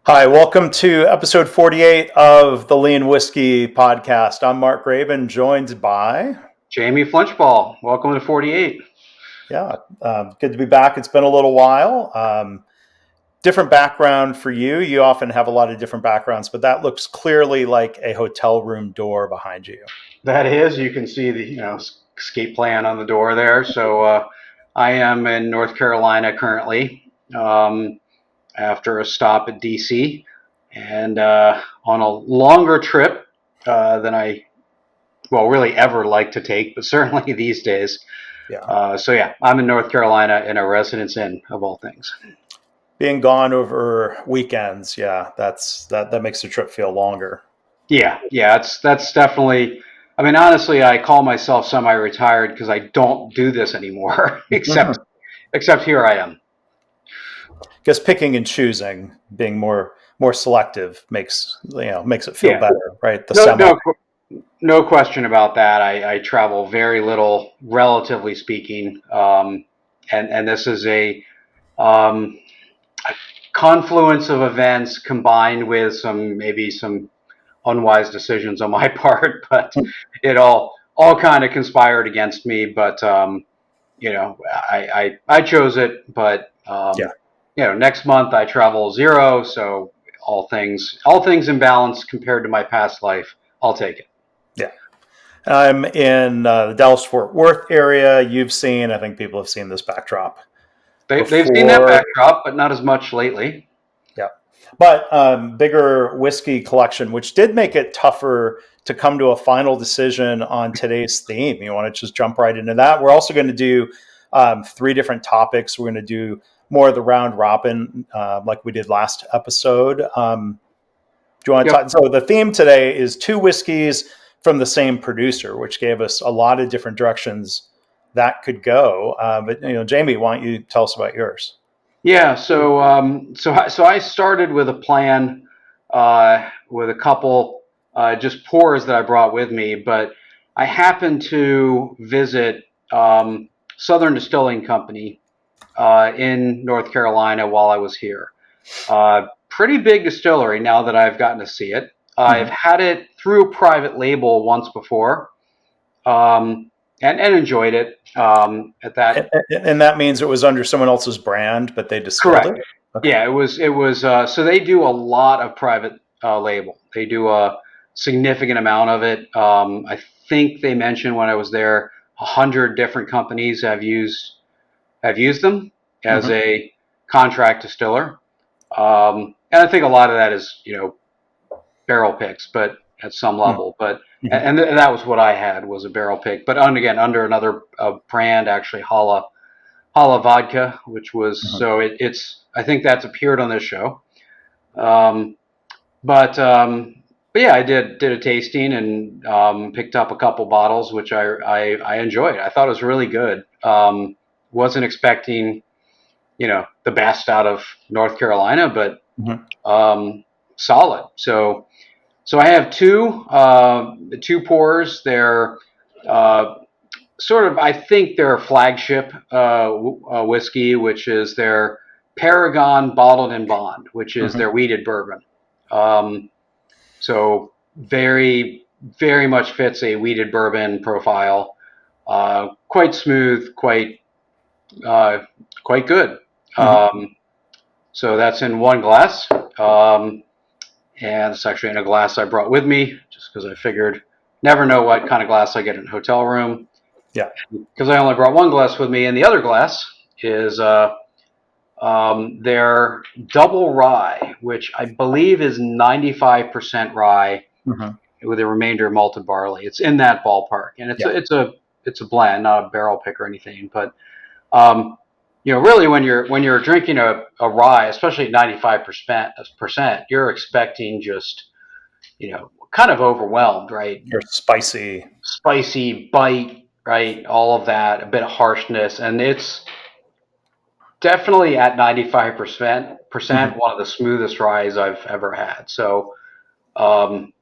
Hi, welcome to episode 48 of the Lean Whiskey podcast. I'm Mark Graban, joined by, Jamie Flinchbaugh, welcome to 48. good to be back. It's been a little while. Different background for you. You often have a lot of different backgrounds, but that looks clearly like a hotel room door behind you. That is, you can see the escape plan on the door there. So I am in North Carolina currently after a stop at DC and on a longer trip than I really ever like to take, but certainly these days. So I'm in North Carolina in a residence inn of all things. Being gone over weekends, that makes the trip feel longer. Yeah, that's definitely. I mean, honestly, I call myself semi-retired because I don't do this anymore, except here I am. Guess picking and choosing, being more selective makes it feel better, right? No question about that. I travel very little, relatively speaking, and this is a confluence of events combined with maybe some unwise decisions on my part, but it all kind of conspired against me. But I chose it. But next month I travel zero, so all things in balance compared to my past life. I'll take it. Yeah. I'm in the Dallas-Fort Worth area. I think people have seen this backdrop They've seen that backdrop, but not as much lately. Yeah. But bigger whiskey collection, which did make it tougher to come to a final decision on today's theme. You want to just jump right into that? We're also going to do three different topics. We're going to do more of the round robin like we did last episode. Do you want to talk? So the theme today is two whiskeys from the same producer, which gave us a lot of different directions that could go. But Jamie, why don't you tell us about yours? Yeah, so I started with a plan with a couple just pours that I brought with me, but I happened to visit Southern Distilling Company in North Carolina while I was here. Pretty big distillery now that I've gotten to see it. I've had it through private label once before, and enjoyed it at that. And that means it was under someone else's brand, but they distilled Correct. it? Okay. Yeah, it was. So they do a lot of private label. They do a significant amount of it. I think they mentioned when I was there, 100 different companies have used them as a contract distiller. And I think a lot of that is barrel picks, but at some level. But and that was what I had, was a barrel pick, but again under another brand, actually Hala Vodka, which was it's I think that's appeared on this show. Um, but yeah, I did a tasting and picked up a couple bottles, which I enjoyed. I thought it was really good. Wasn't expecting the best out of North Carolina, but solid. So I have two pours. They're sort of, I think, their flagship whiskey, which is their Paragon Bottled-in-Bond, which is their wheated bourbon. So very, very much fits a wheated bourbon profile. Quite smooth, quite good. So that's in one glass, and it's actually in a glass I brought with me, just because I figured never know what kind of glass I get in a hotel room. Yeah. Because I only brought one glass with me, and the other glass is their Double Rye, which I believe is 95% rye with a remainder malted barley. It's in that ballpark, and it's a blend, not a barrel pick or anything. But really, when you're drinking a rye, especially at 95%, you're expecting just kind of overwhelmed, right? Your spicy bite, right? All of that, a bit of harshness, and it's definitely at 95% one of the smoothest ryes I've ever had. So, and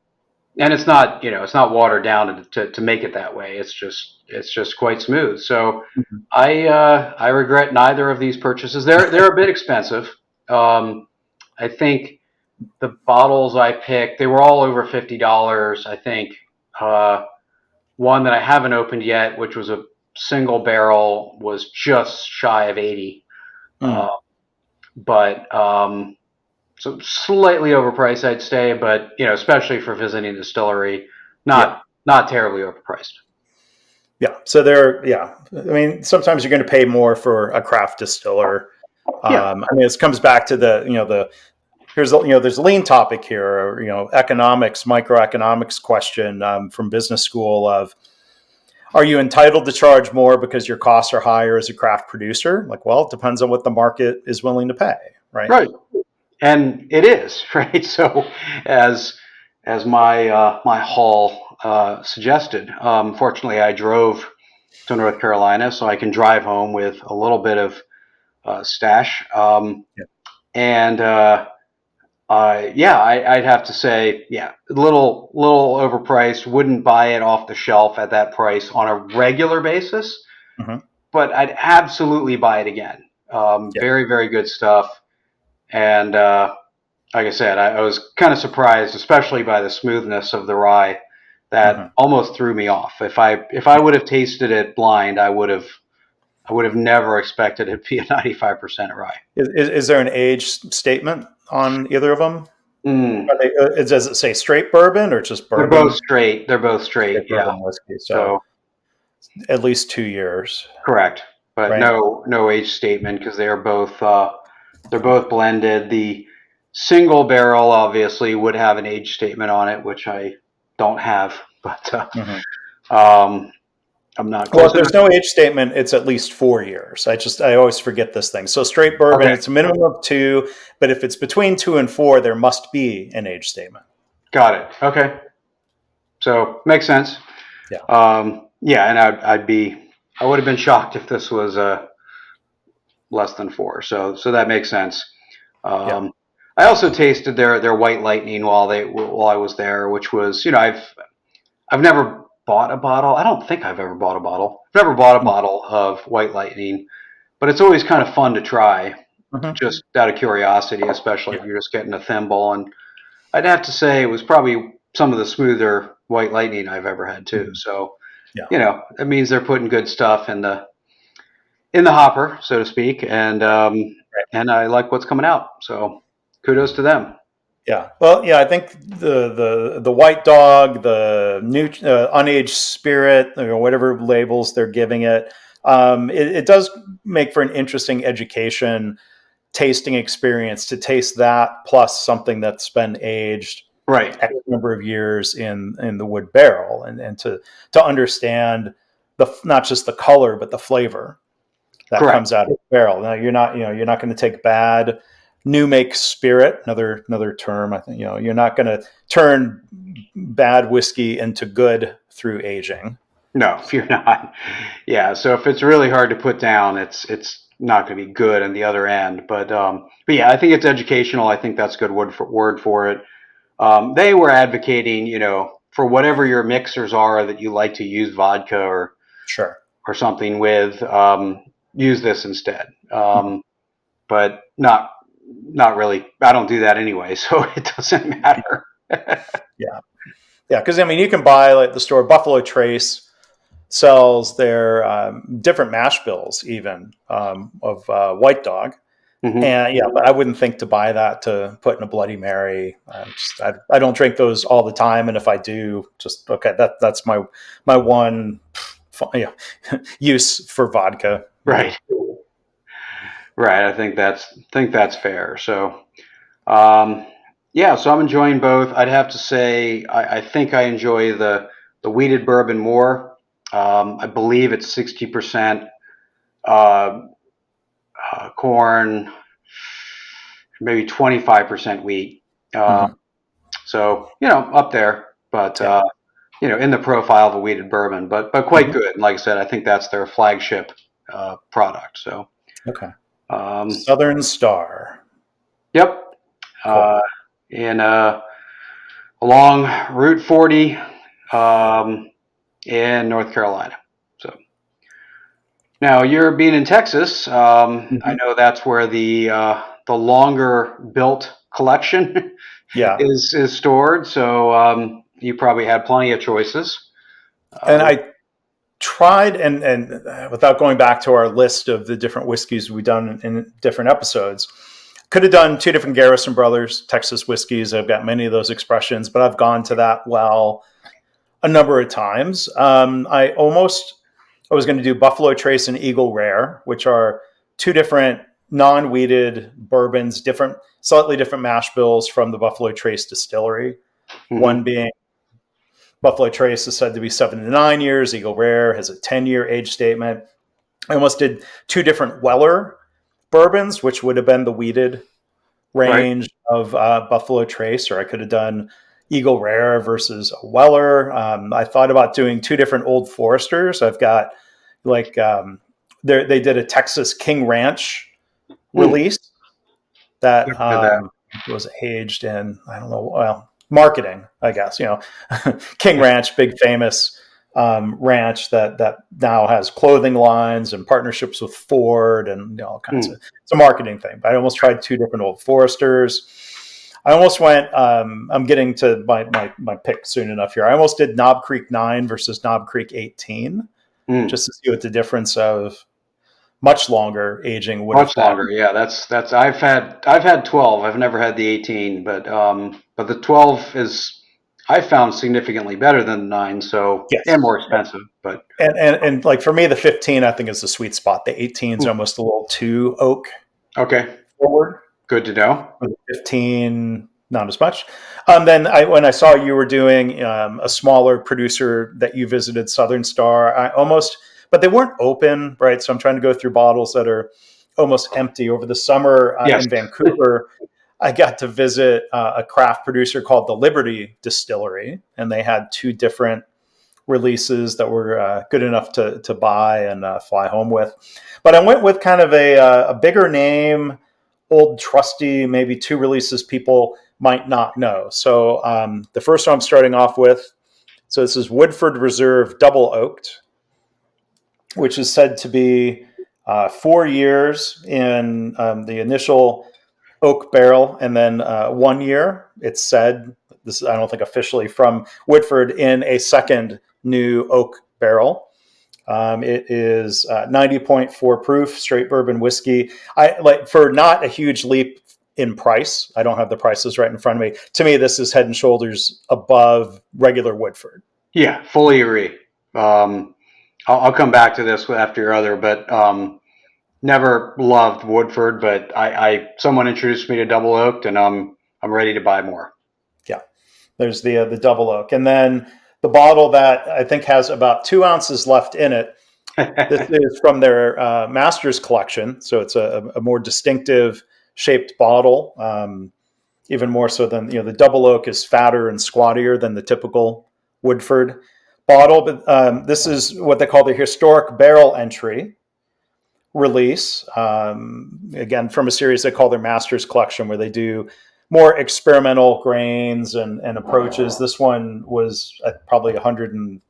it's not watered down to make it that way. It's just quite smooth. So, I regret neither of these purchases. They're a bit expensive. I think the bottles I picked, they were all over $50, I think. Uh, One that I haven't opened yet, which was a single barrel, was just shy of 80. Mm. But so slightly overpriced, I'd say. But especially for visiting the distillery, Yeah. not terribly overpriced. Yeah. So yeah. I mean, sometimes you're going to pay more for a craft distiller. Yeah, I mean, this comes back to there's a lean topic here, or, economics, microeconomics question from business school of, are you entitled to charge more because your costs are higher as a craft producer? Like, well, it depends on what the market is willing to pay, right? right. And it is right. So as my haul suggested, fortunately, I drove to North Carolina, so I can drive home with a little bit of stash. Yeah. And yeah, I'd have to say, yeah, a little overpriced. Wouldn't buy it off the shelf at that price on a regular basis, Mm-hmm. but I'd absolutely buy it again. Yeah. Very, very good stuff. And like I said, I was kind of surprised, especially by the smoothness of the rye, Mm-hmm. that almost threw me off. If I would have tasted it blind, I would have never expected it to be a 95% rye. Is there an age statement on either of them? Mm. Does it say straight bourbon or just They're both bourbon? straight. They're both Straight straight. Yeah. bourbon whiskey. So So at least 2 years, correct, but right? no age statement because they're both blended. The single barrel obviously would have an age statement on it, which I don't have, but Mm-hmm. um, I'm not Well, close if there's enough. no age statement, it's at least 4 years. I always forget this thing. So straight bourbon, Okay, it's a minimum of 2, but if it's between 2 and 4, there must be an age statement. got it. Okay, so makes sense. Yeah. Yeah, and I would have been shocked if this was less than 4. So that makes sense. Yeah. Um, I also tasted their White Lightning while I was there, which was I've never bought a bottle. I don't think I've ever bought a bottle. I've never bought a bottle of White Lightning, but it's always kind of fun to try, Mm-hmm. just out of curiosity, especially Yeah. if you're just getting a thimble. And I'd have to say it was probably some of the smoother White Lightning I've ever had too. Mm-hmm. So Yeah. it means they're putting good stuff in the hopper, so to speak, and I like what's coming out. So kudos to them. Yeah. Well, yeah, I think the white dog, the new unaged spirit, or whatever labels they're giving it, it does make for an interesting education tasting experience to taste that plus something that's been aged Right. X number of years in the wood barrel, and to understand not just the color but the flavor that Correct. comes out of the barrel. Now you're not going to take bad new make spirit, another term. I think you're not going to turn bad whiskey into good through aging. No, you're not. Yeah. So if it's really hard to put down, it's not going to be good on the other end. But yeah, I think it's educational. I think that's a good word for it. They were advocating, for whatever your mixers are that you like to use vodka Sure. or something with, use this instead. But not really. I don't do that anyway, so it doesn't matter. Yeah. Yeah. Because I mean, you can buy, like, the store Buffalo Trace sells their different mash bills, even of White Dog. Hmm. And yeah, but I wouldn't think to buy that to put in a Bloody Mary. I don't drink those all the time, and if I do, just okay. That's my one use for vodka. Right. Right. I think that's fair. So, um, yeah. So I'm enjoying both. I'd have to say I think I enjoy the wheated bourbon more. I believe it's 60% uh, corn, maybe 25% wheat. Uh, Hmm. so up there, but Yeah. in the profile of a wheated bourbon, but quite Hmm. good. And like I said, I think that's their flagship product. So, Okay. um, Southern Star. yep. Cool. Uh, in along Route 40 um, in North Carolina. So now you're being in Texas. I Hmm. know that's where the longer built collection Yeah. is stored. So you probably had plenty of choices. And I tried, and without going back to our list of the different whiskeys we've done in different episodes, could have done two different Garrison Brothers Texas whiskeys. I've got many of those expressions, but I've gone to that well a number of times. I was going to do Buffalo Trace and Eagle Rare, which are two different non-wheated bourbons, slightly different mash bills from the Buffalo Trace distillery. Mm-hmm. One being Buffalo Trace is said to be 7 to 9 years. Eagle Rare has a 10-year age statement. I almost did two different Weller bourbons, which would have been the wheated range of Buffalo Trace, or I could have done Eagle Rare versus a Weller. I thought about doing two different Old Foresters. I've got they did a Texas King Ranch release that was aged in, I don't know, well, marketing, I guess, King Ranch, big famous ranch that now has clothing lines and partnerships with Ford and all kinds of, it's a marketing thing. But I almost tried two different Old Foresters. I almost went, I'm getting to my pick soon enough here. I almost did Knob Creek 9 versus Knob Creek 18, just to see what the difference of much longer aging would have been. Much longer, yeah. That's I've had 12. I've never had the 18, but the 12 is, I found, significantly better than the 9, so yes. And more expensive. But and like for me, the 15 I think is the sweet spot. The 18 is almost a little too oak. Okay. Forward. Good to know. 15, not as much. Then when I saw you were doing a smaller producer that you visited, Southern Star, but they weren't open, right? So I'm trying to go through bottles that are almost empty. Over the summer in Vancouver, I got to visit a craft producer called the Liberty Distillery, and they had two different releases that were good enough to buy and fly home with. But I went with kind of a bigger name, old trusty, maybe two releases people might not know. So the first one I'm starting off with, so this is Woodford Reserve Double Oaked, which is said to be 4 years in the initial oak barrel, and then 1 year, it's said, this is, I don't think officially, from Woodford in a second new oak barrel. It is 90.4 proof, straight bourbon whiskey. I like, for not a huge leap in price. I don't have the prices right in front of me. To me, this is head and shoulders above regular Woodford. Yeah, fully agree. I'll come back to this after your other, but never loved Woodford, but someone introduced me to Double Oaked, and I'm ready to buy more. Yeah, there's the Double Oak, and then the bottle that I think has about 2 ounces left in it. This is from their Masters collection, so it's a more distinctive shaped bottle, even more so than the Double Oak is fatter and squattier than the typical Woodford bottle. But this is what they call the historic barrel entry release, again from a series they call their Masters collection, where they do more experimental grains and approaches. This one was at probably $130,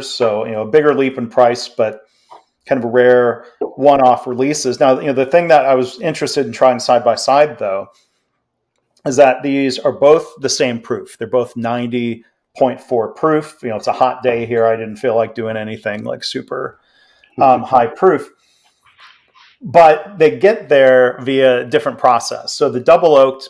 so a bigger leap in price, but kind of a rare one-off releases. Now, the thing that I was interested in trying side by side, though, is that these are both the same proof. They're both 90.4 proof. It's a hot day here. I didn't feel like doing anything like super high proof. But they get there via a different process. So the Double Oaked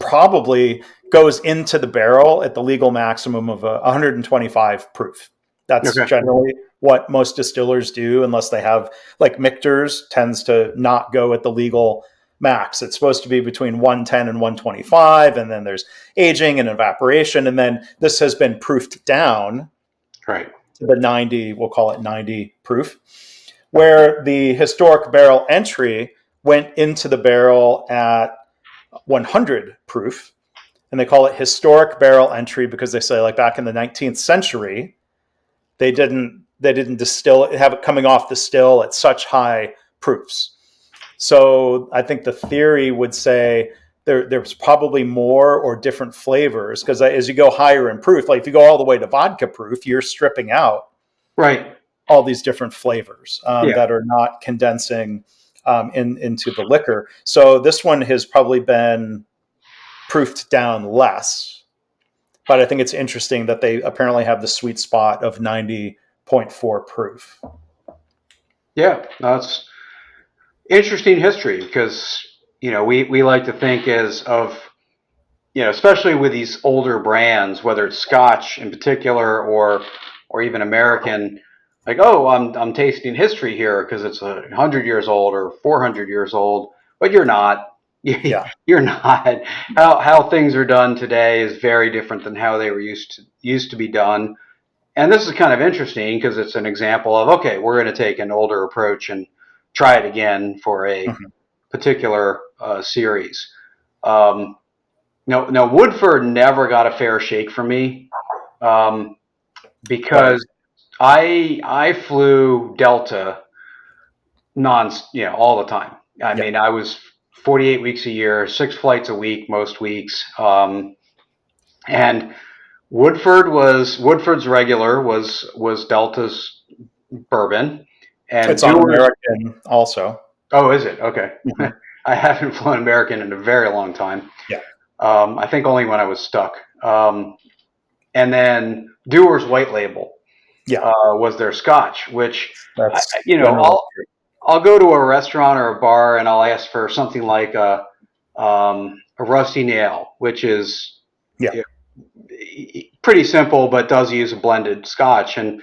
probably goes into the barrel at the legal maximum of 125 proof. That's generally what most distillers do, unless they have, like Michter's tends to not go at the legal max. It's supposed to be between 110 and 125, and then there's aging and evaporation, and then this has been proofed down right to the 90, we'll call it 90 proof, where the historic barrel entry went into the barrel at 100 proof, and they call it historic barrel entry because they say, like, back in the 19th century, they didn't distill it, have it coming off the still at such high proofs. So I think the theory would say there's probably more or different flavors, because as you go higher in proof, like if you go all the way to vodka proof, you're stripping out right all these different flavors that are not condensing into the liquor. So this one has probably been proofed down less. But I think it's interesting that they apparently have the sweet spot of 90.4 proof. Yeah, that's interesting history because we like to think as of especially with these older brands, whether it's Scotch in particular or even American, like, oh, I'm tasting history here because it's 100 years old or 400 years old, but you're not. Yeah. You're not. How things are done today is very different than how they were used to be done. And this is kind of interesting because it's an example of, okay, we're going to take an older approach and try it again for a particular series. No, Woodford never got a fair shake from me because I flew Delta all the time. I mean, I was 48 weeks a year, 6 flights a week most weeks, and Woodford's regular was Delta's bourbon, and it's on American also. Oh, is it? Okay. I haven't flown American in a very long time. Yeah. I think only when I was stuck. And then Dewar's White Label was their Scotch, which I'll go to a restaurant or a bar and I'll ask for something like a rusty nail, which is pretty simple but does use a blended Scotch, and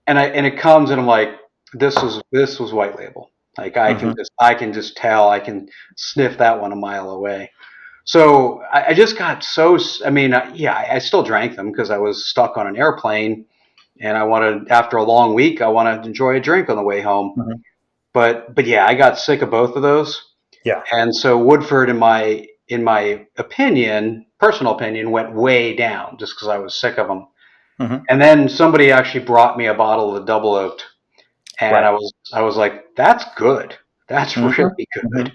it comes and I'm like, this was White Label. Like I can just tell, I can sniff that one a mile away. So I just got so, I still drank them because I was stuck on an airplane and after a long week, I wanted to enjoy a drink on the way home. But yeah, I got sick of both of those. Yeah. And so Woodford, in my personal opinion, went way down just because I was sick of them. And then somebody actually brought me a bottle of the Double Oaked, and I was like, that's good. That's really good.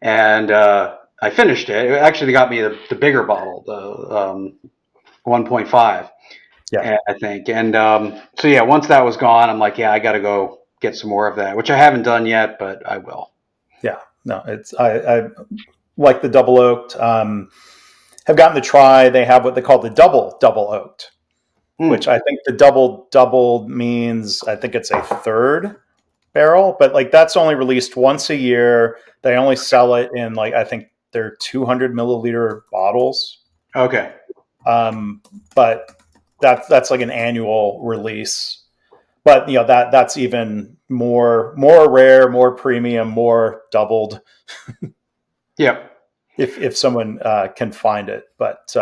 And I finished it. It actually got me the bigger bottle, the 1.5. Yeah, I think. And so yeah, once that was gone, I'm like, yeah, I got to go get some more of that, which I haven't done yet, but I will. Yeah, no, I like the Double Oaked. Have gotten to try. They have what they call the Double Oaked, which I think the double means, I think it's a third barrel, but like that's only released once a year. They only sell it in I think they're 200 milliliter bottles. Okay. But that's like an annual release. But that's even more rare, more premium, more doubled. Yep. If someone can find it, but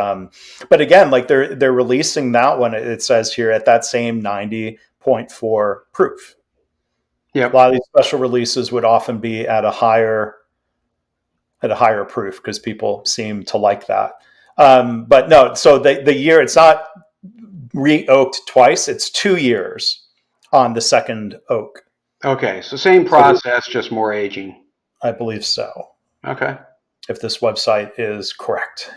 again, like they're releasing that one. It says here at that same 90.4 proof. Yep. A lot of these special releases would often be at a higher proof because people seem to like that. But no, so the year, it's not re-oaked twice; it's 2 years on the second oak. Okay, so same process, just more aging. I believe so. Okay. If this website is correct.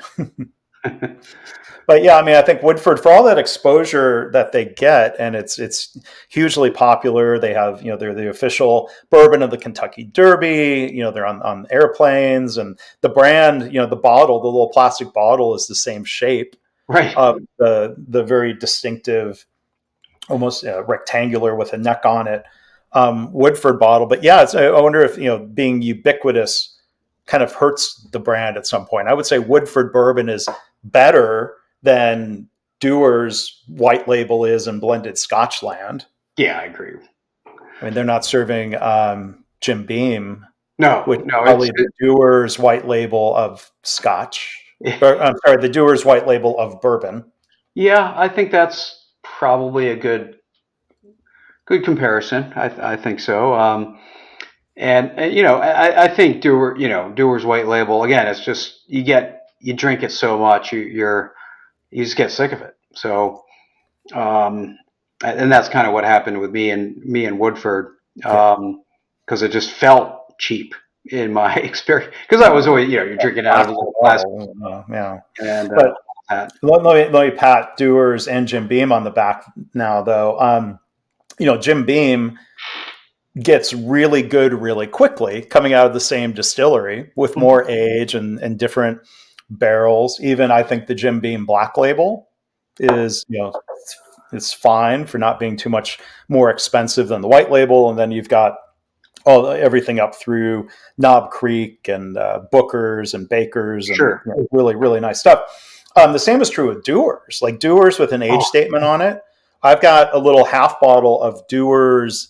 But yeah, I mean, I think Woodford, for all that exposure that they get, and it's hugely popular. They have, they're the official bourbon of the Kentucky Derby. They're on airplanes, and the brand, the bottle, the little plastic bottle, is the same shape, right, of the very distinctive, almost rectangular with a neck on it, Woodford bottle. But yeah, I wonder if being ubiquitous kind of hurts the brand at some point. I would say Woodford bourbon is better than Dewar's White Label is in blended Scotchland. Yeah, I agree. I mean, they're not serving Jim Beam. No, probably the Dewar's White Label of Scotch. I'm sorry, the Dewar's White Label of bourbon. Yeah, I think that's probably a good comparison. I think so. And I think Dewar's White Label, again, it's just you drink it so much you just get sick of it. So, and that's kind of what happened with me and Woodford, because it just felt cheap in my experience. Because I was always, you're drinking out of a little plastic. Yeah. And let me pat Dewar's and Jim Beam on the back now, though. Jim Beam, gets really good really quickly, coming out of the same distillery with more age and different barrels. Even I think the Jim Beam Black Label is, it's fine for not being too much more expensive than the white label. And then you've got everything up through Knob Creek and Booker's and Baker's and Sure. really, really nice stuff. The same is true with Dewar's, like Dewar's with an age statement on it. I've got a little half bottle of Dewar's.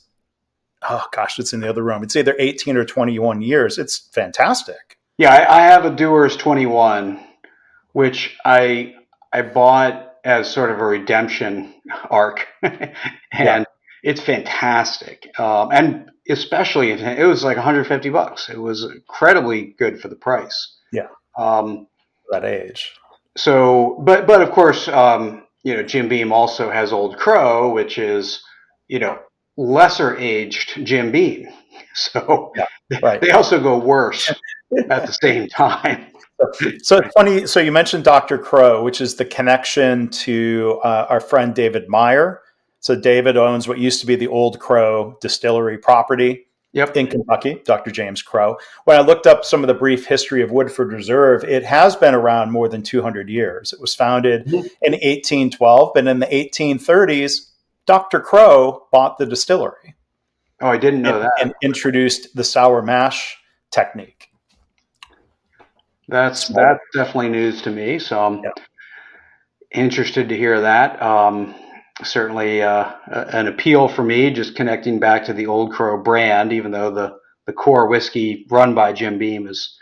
Oh gosh, it's in the other room. It's either 18 or 21 years. It's fantastic. Yeah, I have a Dewar's 21, which I bought as sort of a redemption arc, and it's fantastic. And especially it was like $150. It was incredibly good for the price. Yeah, Um, that age. so, but of course, Jim Beam also has Old Crow, which is lesser aged Jim Beam. So they also go worse at the same time. So it's funny. So you mentioned Dr. Crow, which is the connection to our friend David Meyer. So David owns what used to be the Old Crow distillery property in Kentucky, Dr. James Crow. When I looked up some of the brief history of Woodford Reserve, it has been around more than 200 years. It was founded in 1812, but in the 1830s, Dr. Crow bought the distillery. Oh, I didn't know that. And introduced the sour mash technique. That's definitely news to me. So I'm interested to hear that. Certainly an appeal for me, just connecting back to the Old Crow brand, even though the core whiskey run by Jim Beam is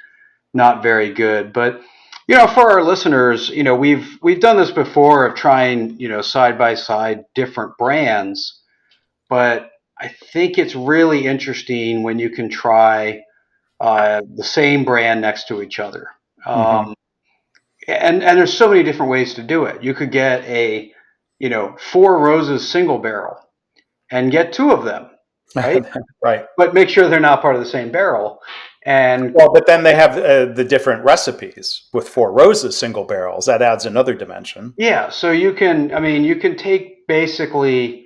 not very good. But for our listeners, we've done this before of trying side by side different brands, but I think it's really interesting when you can try the same brand next to each other. And there's so many different ways to do it. You could get a Four Roses single barrel and get two of them, right? Right. But make sure they're not part of the same barrel. And but then they have the different recipes with Four Roses single barrels. That adds another dimension. Yeah, so you can take basically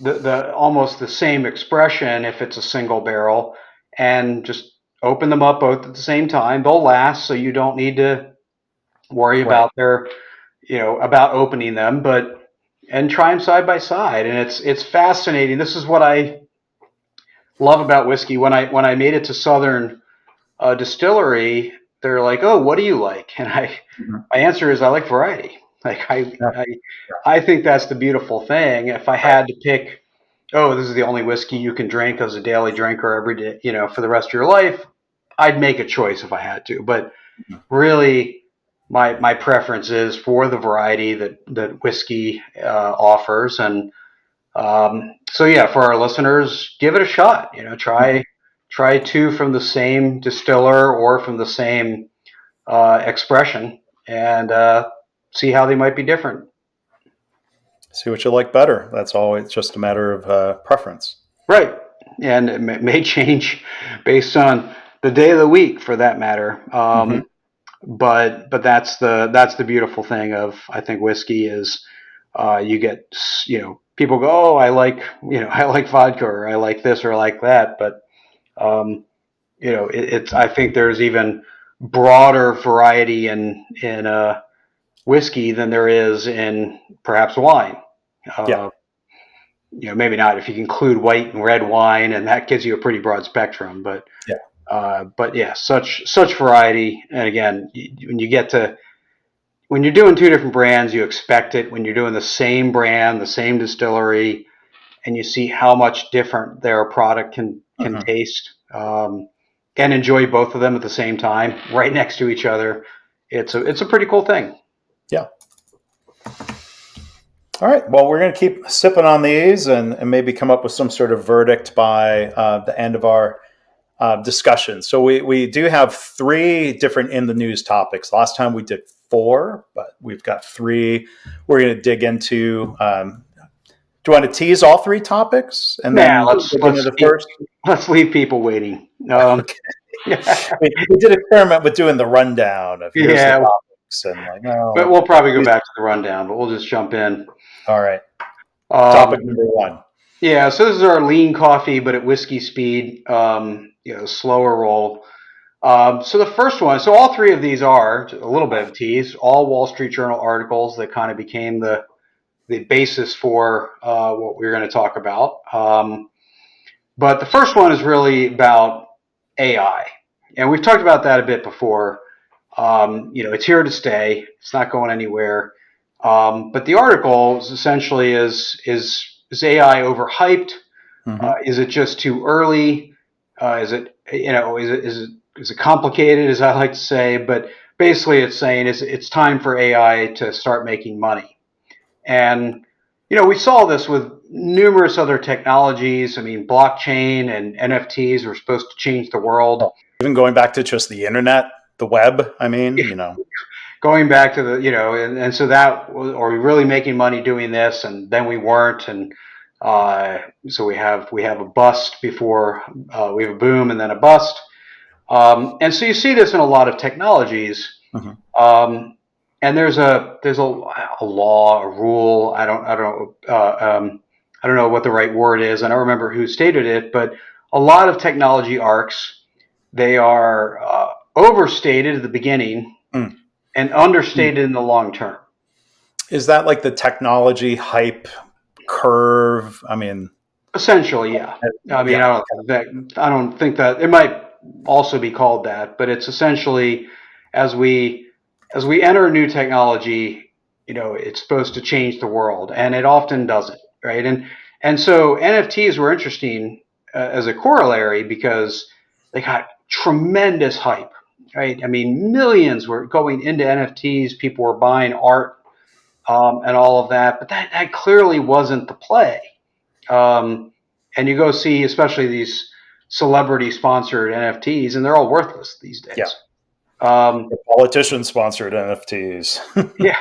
the almost the same expression if it's a single barrel and just open them up both at the same time. They'll last, so you don't need to worry about about opening them, and try them side by side. And it's fascinating. This is what I love about whiskey. When I made it to Southern Distillery, they're like, "Oh, what do you like?" And my answer is, I like variety. Like I think that's the beautiful thing. If I had to pick, this is the only whiskey you can drink as a daily drinker every day, for the rest of your life, I'd make a choice if I had to. But really, my preference is for the variety that whiskey offers. And for our listeners, give it a shot. Try two from the same distiller or from the same expression, and see how they might be different. See what you like better. That's always just a matter of preference. Right. And it may change based on the day of the week, for that matter. But that's the beautiful thing of, I think, whiskey is you get, people go, oh, I like vodka, or I like this or I like that. But, it's I think there's even broader variety in whiskey than there is in perhaps wine. Maybe not if you include white and red wine, and that gives you a pretty broad spectrum. But such variety. And again, when you're doing two different brands, you expect it. When you're doing the same brand, the same distillery, and you see how much different their product can taste, and enjoy both of them at the same time, right next to each other, it's a pretty cool thing. Yeah. All right. Well, we're going to keep sipping on these and maybe come up with some sort of verdict by the end of our discussion. So we do have 3 different in the news topics. Last time we did 4, but we've got 3 we're going to dig into. Do you want to tease all 3 topics? And then let's leave people waiting. Okay. we did experiment with doing the rundown of here's the topics, and but we'll probably go back to the rundown, but we'll just jump in. All right. Topic number 1. Yeah, so this is our lean coffee, but at whiskey speed, slower roll. So the first one, so all three of these are a little bit of tease, all Wall Street Journal articles that kind of became the basis for what we're going to talk about. But the first one is really about AI, and we've talked about that a bit before. It's here to stay. It's not going anywhere. But the article is essentially is AI overhyped? Hmm. Is it just too early? Is it is it complicated, as I like to say? But basically, it's saying it's time for AI to start making money. And we saw this with numerous other technologies. I mean, blockchain and NFTs were supposed to change the world. Even going back to just the internet, the web. I mean, Going back to and so that was, are we really making money doing this? And then we weren't, and so we have a bust before we have a boom and then a bust. And so you see this in a lot of technologies. Mhm. And there's a law, a rule. I don't know what the right word is. I don't remember who stated it, but a lot of technology arcs, they are overstated at the beginning Mm. and understated in the long term. Is that like the technology hype curve? I mean, Essentially, yeah. I mean, yeah. I don't think that it might also be called that, but it's essentially as we as we enter new technology, it's supposed to change the world, and it often doesn't, right? And so NFTs were interesting as a corollary because they got tremendous hype, right? I mean, millions were going into NFTs. People were buying art and all of that, but that clearly wasn't the play. Um, and you go see, especially these celebrity sponsored NFTs, and they're all worthless these Yeah. days. Um, Politician sponsored NFTs. yeah,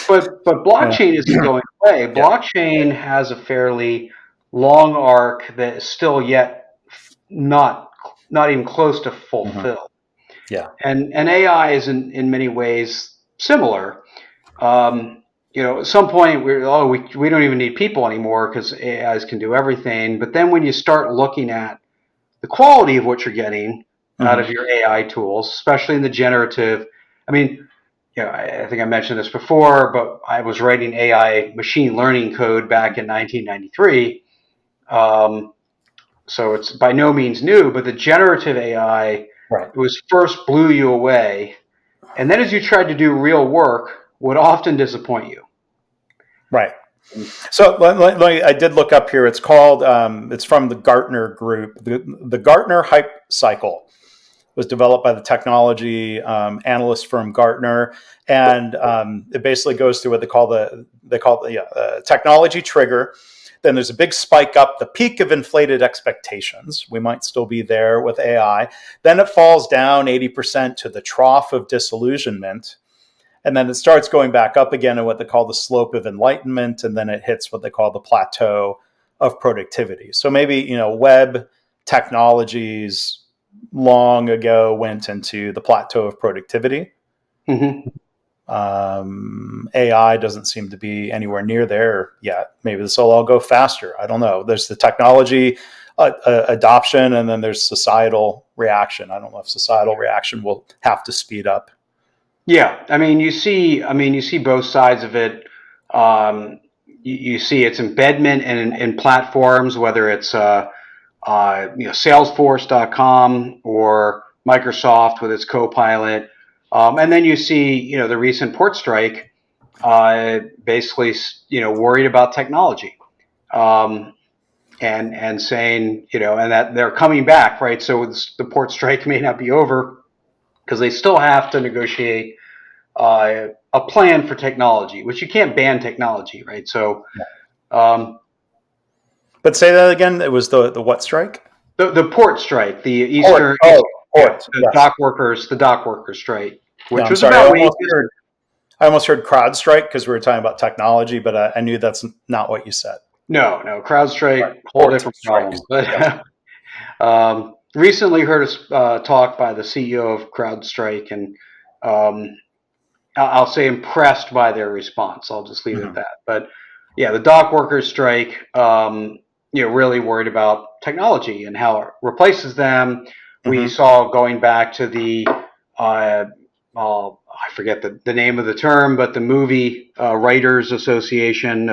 but Yeah. blockchain isn't going away. Yeah. Blockchain has a fairly long arc that is still yet not not even close to Hmm. fulfilled. Yeah. And AI is in many ways similar. At some point we don't even need people anymore because AIs can do everything. But then when you start looking at the quality of what you're getting out of Hmm. your AI tools, especially in the generative, I mean, I think I mentioned this before, but I was writing AI machine learning code back in 1993. Um, so it's by no means new, but the generative AI, Right. it was first blew you away. And then as you tried to do real work, would often disappoint you. Right. So I did look up here. It's called, it's from the Gartner group. The Gartner Hype Cycle was developed by the technology analyst firm Gartner. And it basically goes through what they call the technology trigger. Then there's a big spike up, the peak of inflated expectations. We might still be there with AI. Then it falls down 80% to the trough of disillusionment. And then it starts going back up again in what they call the slope of enlightenment. And then it hits what they call the plateau of productivity. So maybe, web technologies long ago went into the plateau of productivity. Mm-hmm. AI doesn't seem to be anywhere near there yet. Maybe this will all go faster. I don't know. There's the technology adoption, and then there's societal reaction. I don't know if societal reaction will have to speed up. Yeah, you see both sides of it. You see its embedment in platforms, whether it's Salesforce.com or Microsoft with its Copilot, and then you see the recent port strike, basically worried about technology, um, and saying and that they're coming back, right? So the port strike may not be over because they still have to negotiate a plan for technology, which you can't ban technology, right? So um, But say that again. It was the what strike? the port strike, the Port. Eastern, Oh, yeah, port. Yes. the dock workers strike, No, which I'm was sorry. about wages. I almost heard crowd strike because we were talking about technology, but I knew that's not what you said. No, Right. CrowdStrike, whole Port different strikes. problem. Yes. But recently heard a talk by the CEO of CrowdStrike, and um, I'll say impressed by their response. I'll just leave it at Hmm. that. But yeah, the dock workers strike. really worried about technology and how it replaces them. We Hmm. saw going back to the I forget the name of the term, but the movie Writers Association,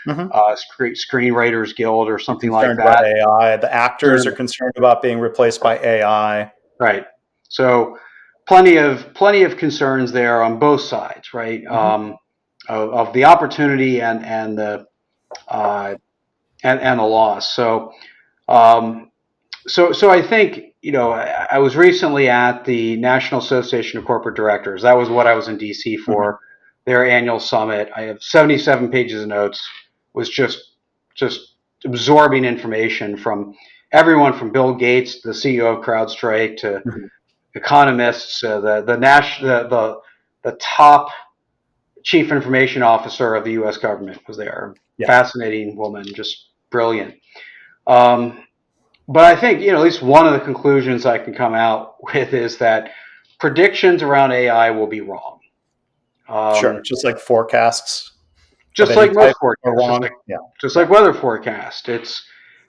Hmm. Screenwriters Guild, or You're something like concerned about that. AI. The actors are concerned about being replaced by AI. Right. So plenty of concerns there on both sides, right? Hmm. Of the opportunity and the uh, and the loss. Um, so I think I was recently at the National Association of Corporate Directors. That was what I was in DC Hmm. for, their annual summit. I have 77 pages of notes. Was just absorbing information from everyone from Bill Gates, the CEO of CrowdStrike, to Hmm. economists, the top chief information officer of the U.S. government was there. Yeah, Fascinating woman, just brilliant. Um, but I think at least one of the conclusions I can come out with is that predictions around AI will be wrong. sure. Um, Just like forecasts of just any like most type are forecasts, wrong. Yeah, just like yeah, weather forecast. It's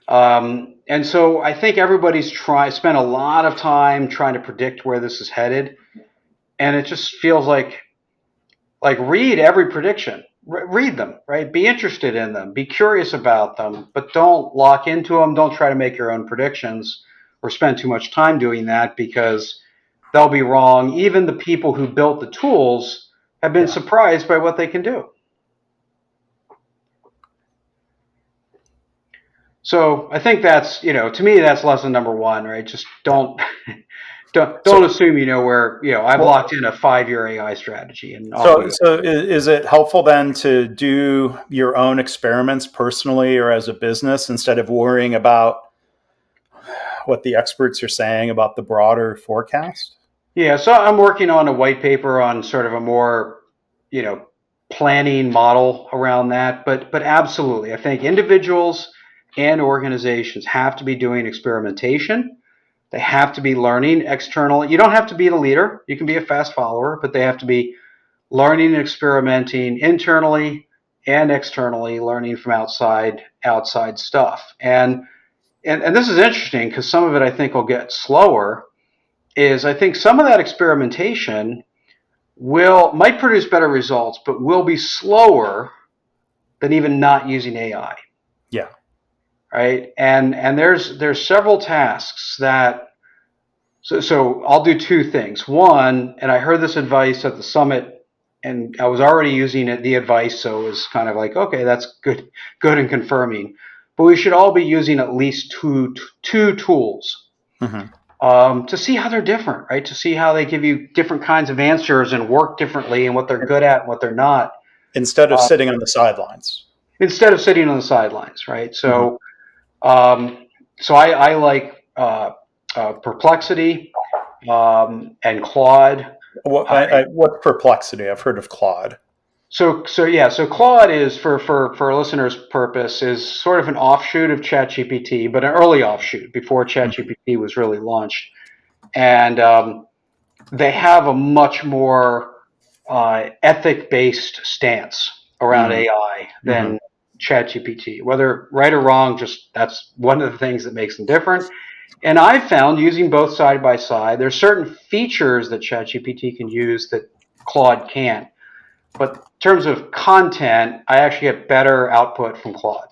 and so I think everybody's spent a lot of time trying to predict where this is headed, and it just feels like read every prediction. Read them, right? Be interested in them. Be curious about them, but don't lock into them. Don't try to make your own predictions or spend too much time doing that, because they'll be wrong. Even the people who built the tools have been yeah. surprised by what they can do. So I think that's, to me, that's lesson number one, right? Just Yeah. don't So, assume where, I've well, locked in a 5-year AI strategy and off we so, go. so is it helpful then to do your own experiments personally or as a business instead of worrying about what the experts are saying about the broader forecast? Yeah, so I'm working on a white paper on sort of a more, you know, planning model around that. But absolutely, I think individuals and organizations have to be doing experimentation. They have to be learning externally. You don't have to be the leader. You can be a fast follower, but they have to be learning and experimenting internally and externally, learning from outside stuff. And this is interesting because some of it I think will get slower. Is I think some of that experimentation might produce better results, but will be slower than even not using AI, Yeah. right? And there's several tasks that so I'll do two things. One, and I heard this advice at the summit, and I was already using the advice, so it was kind of like, okay, that's good and confirming. But we should all be using at least two tools Hmm. to see how they're different, right? To see how they give you different kinds of answers and work differently, and what they're good at and what they're not, Instead of uh, sitting on the sidelines. instead of sitting on the sidelines, right? Hmm. Um, so I like Perplexity and Claude. What perplexity? I've heard of Claude. So Claude is for listeners' purpose is sort of an offshoot of ChatGPT, but an early offshoot before Hmm. ChatGPT was really launched, and they have a much more ethic-based stance around Hmm. AI Hmm. than ChatGPT. Whether right or wrong, just that's one of the things that makes them different. And I found using both side by side, there's certain features that ChatGPT can use that Claude can't. But in terms of content, I actually get better output from Claude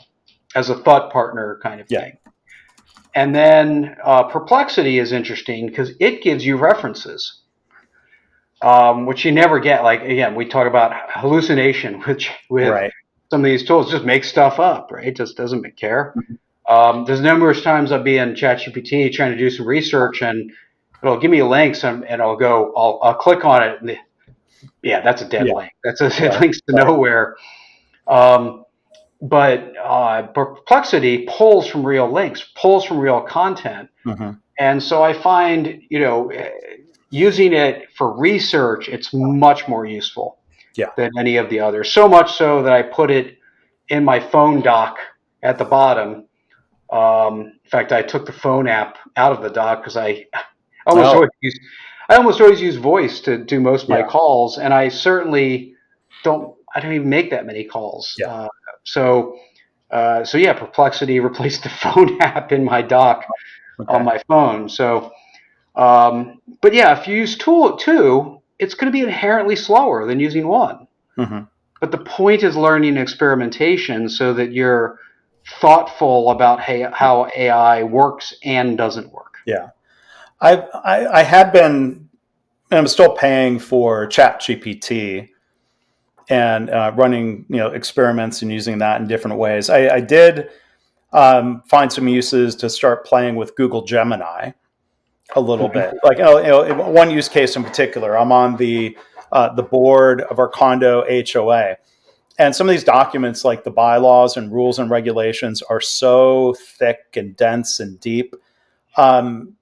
as a thought partner kind of Yeah. thing. And then Perplexity is interesting because it gives you references, which you never get. Like again, we talk about hallucination, which with Right. some of these tools just make stuff up, right? Just doesn't care. Mhm. There's numerous times I'll be in ChatGPT trying to do some research, and it'll give me links, and I'll click on it, and yeah, that's a dead Yeah. link. It Right. links to Right. nowhere. Um, but Perplexity pulls from real links, pulls from real content, Hmm. and so I find using it for research, it's much more useful Yeah. than any of the others. So much so that I put it in my phone dock at the bottom. In fact, I took the phone app out of the dock because almost Oh. always use I almost always use voice to do most of my Yeah. calls, and I certainly don't. I don't even make that many calls. Yeah. So So yeah, Perplexity replaced the phone app in my dock on Okay. my phone. So, but yeah, if you use tool two, it's going to be inherently slower than using one. Hmm. But the point is learning experimentation so that you're thoughtful about how AI works and doesn't work. Yeah. I had been, and I'm still paying for ChatGPT and running experiments and using that in different ways. I did find some uses to start playing with Google Gemini a little bit. Mhm. Like one use case in particular, I'm on the board of our condo HOA, and some of these documents, like the bylaws and rules and regulations, are so thick and dense and deep. Um,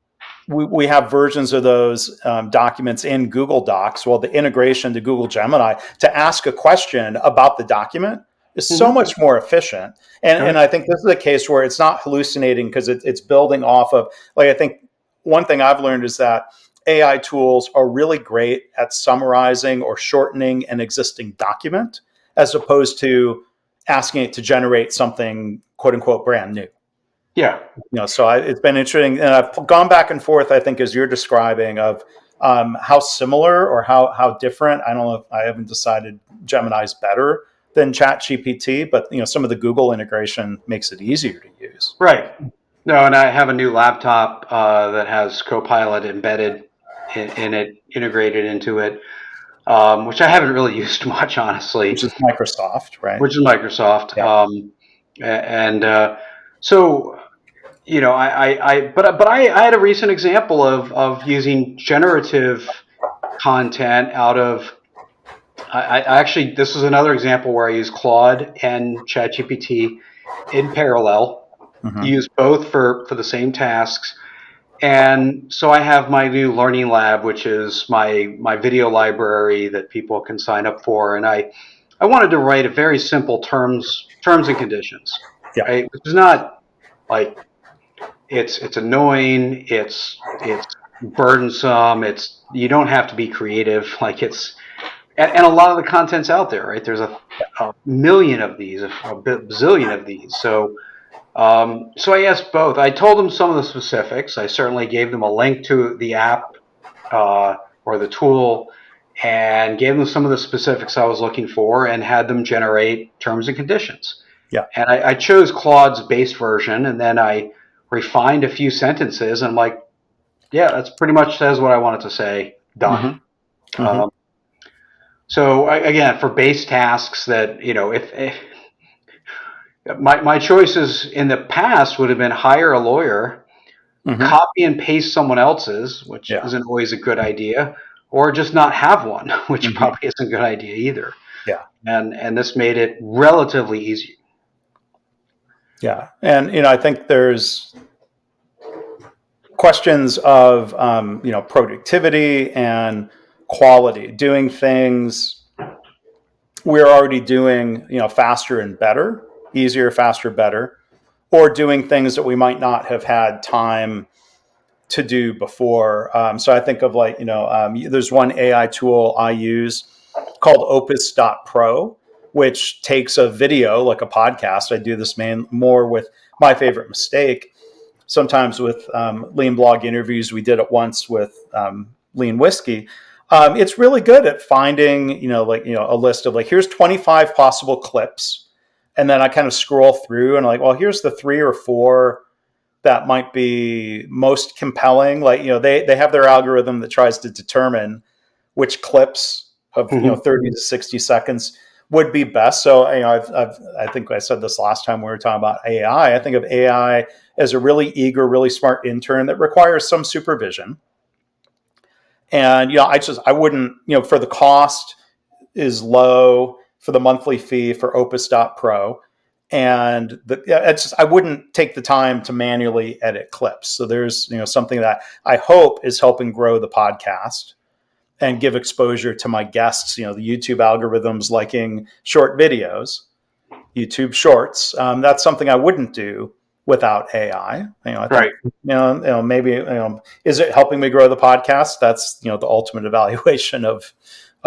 we have versions of those documents in Google Docs. Well, the integration to Google Gemini to ask a question about the document is so Mhm. much more efficient. And Right. I think this is a case where it's not hallucinating because it's building off of, like, I think one thing I've learned is that AI tools are really great at summarizing or shortening an existing document as opposed to asking it to generate something quote unquote brand new. Yeah. So it's been interesting, and I've gone back and forth. I think as you're describing of how similar or how different. I don't know. If I haven't decided Gemini's better than ChatGPT, but some of the Google integration makes it easier to use. Right. No, and I have a new laptop that has Copilot embedded in it, integrated into it, which I haven't really used much, honestly, Which is Microsoft, right? which is Microsoft. Yeah. And so, but I had a recent example of using generative content out of. I actually, this is another example where I use Claude and ChatGPT in parallel. Hmm. Use both for the same tasks. And so I have my new Learning Lab, which is my video library that people can sign up for. And I wanted to write a very simple terms and conditions, Yeah. right? Which is not like it's annoying, it's burdensome, it's you don't have to be creative. Like and a lot of the content's out there, right? There's a million of these, a bazillion of these. So I asked both. I told them some of the specifics. I certainly gave them a link to the app or the tool and gave them some of the specifics I was looking for and had them generate terms and conditions. Yeah. And I chose Claude's base version and then I refined a few sentences and I'm like, yeah, that's pretty much says what I wanted to say. Done. Hmm. Hmm. Um, again, for base tasks that, if my choices in the past would have been hire a lawyer, Hmm. copy and paste someone else's, which Yeah. isn't always a good idea, or just not have one, which Hmm. probably isn't a good idea either. Yeah. And this made it relatively easy. Yeah. And I think there's questions of productivity and quality, doing things we're already doing faster and better, easier, faster, better, or doing things that we might not have had time to do before. So I think of there's one AI tool I use called Opus.pro, which takes a video like a podcast. I do this more with My Favorite Mistake, sometimes with lean blog interviews. We did it once with lean whiskey. It's really good at finding a list of, like, here's 25 possible clips, and then I kind of scroll through and, like, well, here's the 3 or 4 that might be most compelling. Like, they have their algorithm that tries to determine which clips of Mhm. 30 to 60 seconds would be best. So I think I said this last time we were talking about AI. I think of AI as a really eager, really smart intern that requires some supervision. And I wouldn't, for the cost is low for the monthly fee for Opus.pro. And I wouldn't take the time to manually edit clips. So there's something that I hope is helping grow the podcast and give exposure to my guests. The YouTube algorithms liking short videos, YouTube Shorts. That's something I wouldn't do without AI. I think Right. maybe is it helping me grow the podcast? That's the ultimate evaluation of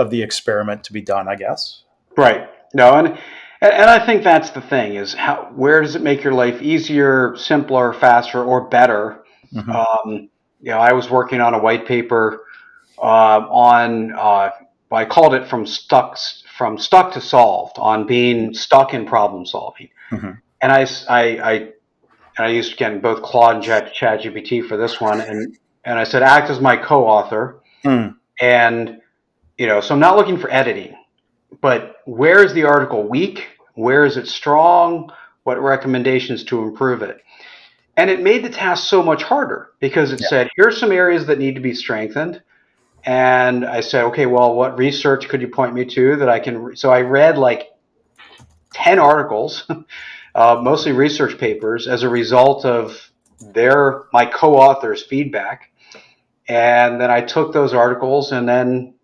the experiment to be done, I guess. Right. No, And I think that's the thing is where does it make your life easier, simpler, faster, or better? Hmm. I was working on a white paper on I called it from stuck to solved on being stuck in problem solving. Hmm. And I used again both Claude and ChatGPT for this one, and I said act as my co-author, Mm. and so I'm not looking for editing, but where is the article weak? Where is it strong? What recommendations to improve it? And it made the task so much harder because it Yeah. said, here's some areas that need to be strengthened. And I said, okay, well, what research could you point me to that I can? So I read like 10 articles, mostly research papers, as a result of my co-author's feedback. And then I took those articles and then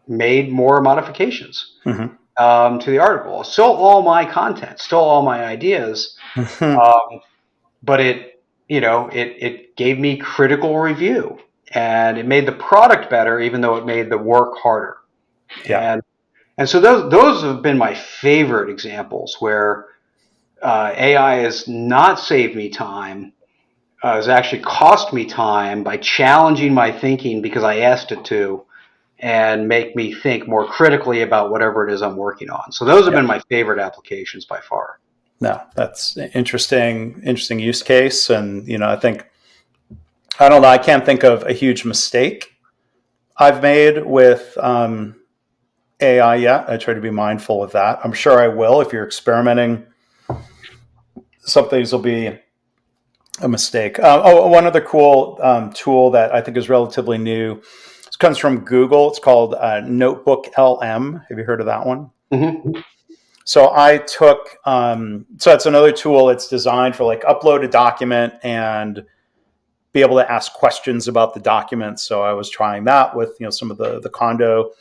made more modifications Hmm. to the article. Still all my content, still all my ideas, but it gave me critical review, and it made the product better, even though it made the work harder. Yeah. And so those have been my favorite examples where AI has not saved me time. Has actually cost me time by challenging my thinking because I asked it to, and make me think more critically about whatever it is I'm working on. So those have Yeah. been my favorite applications by far. No, that's interesting use case. And, I think, I don't know, I can't think of a huge mistake I've made with AI yet. I try to be mindful of that. I'm sure I will. If you're experimenting, some things will be a mistake. One other cool tool that I think is relatively new. This comes from Google. It's called Notebook LM. Have you heard of that one? Mm-hmm. So I took, so it's another tool. It's designed for like upload a document and be able to ask questions about the document. So I was trying that with, some of the condo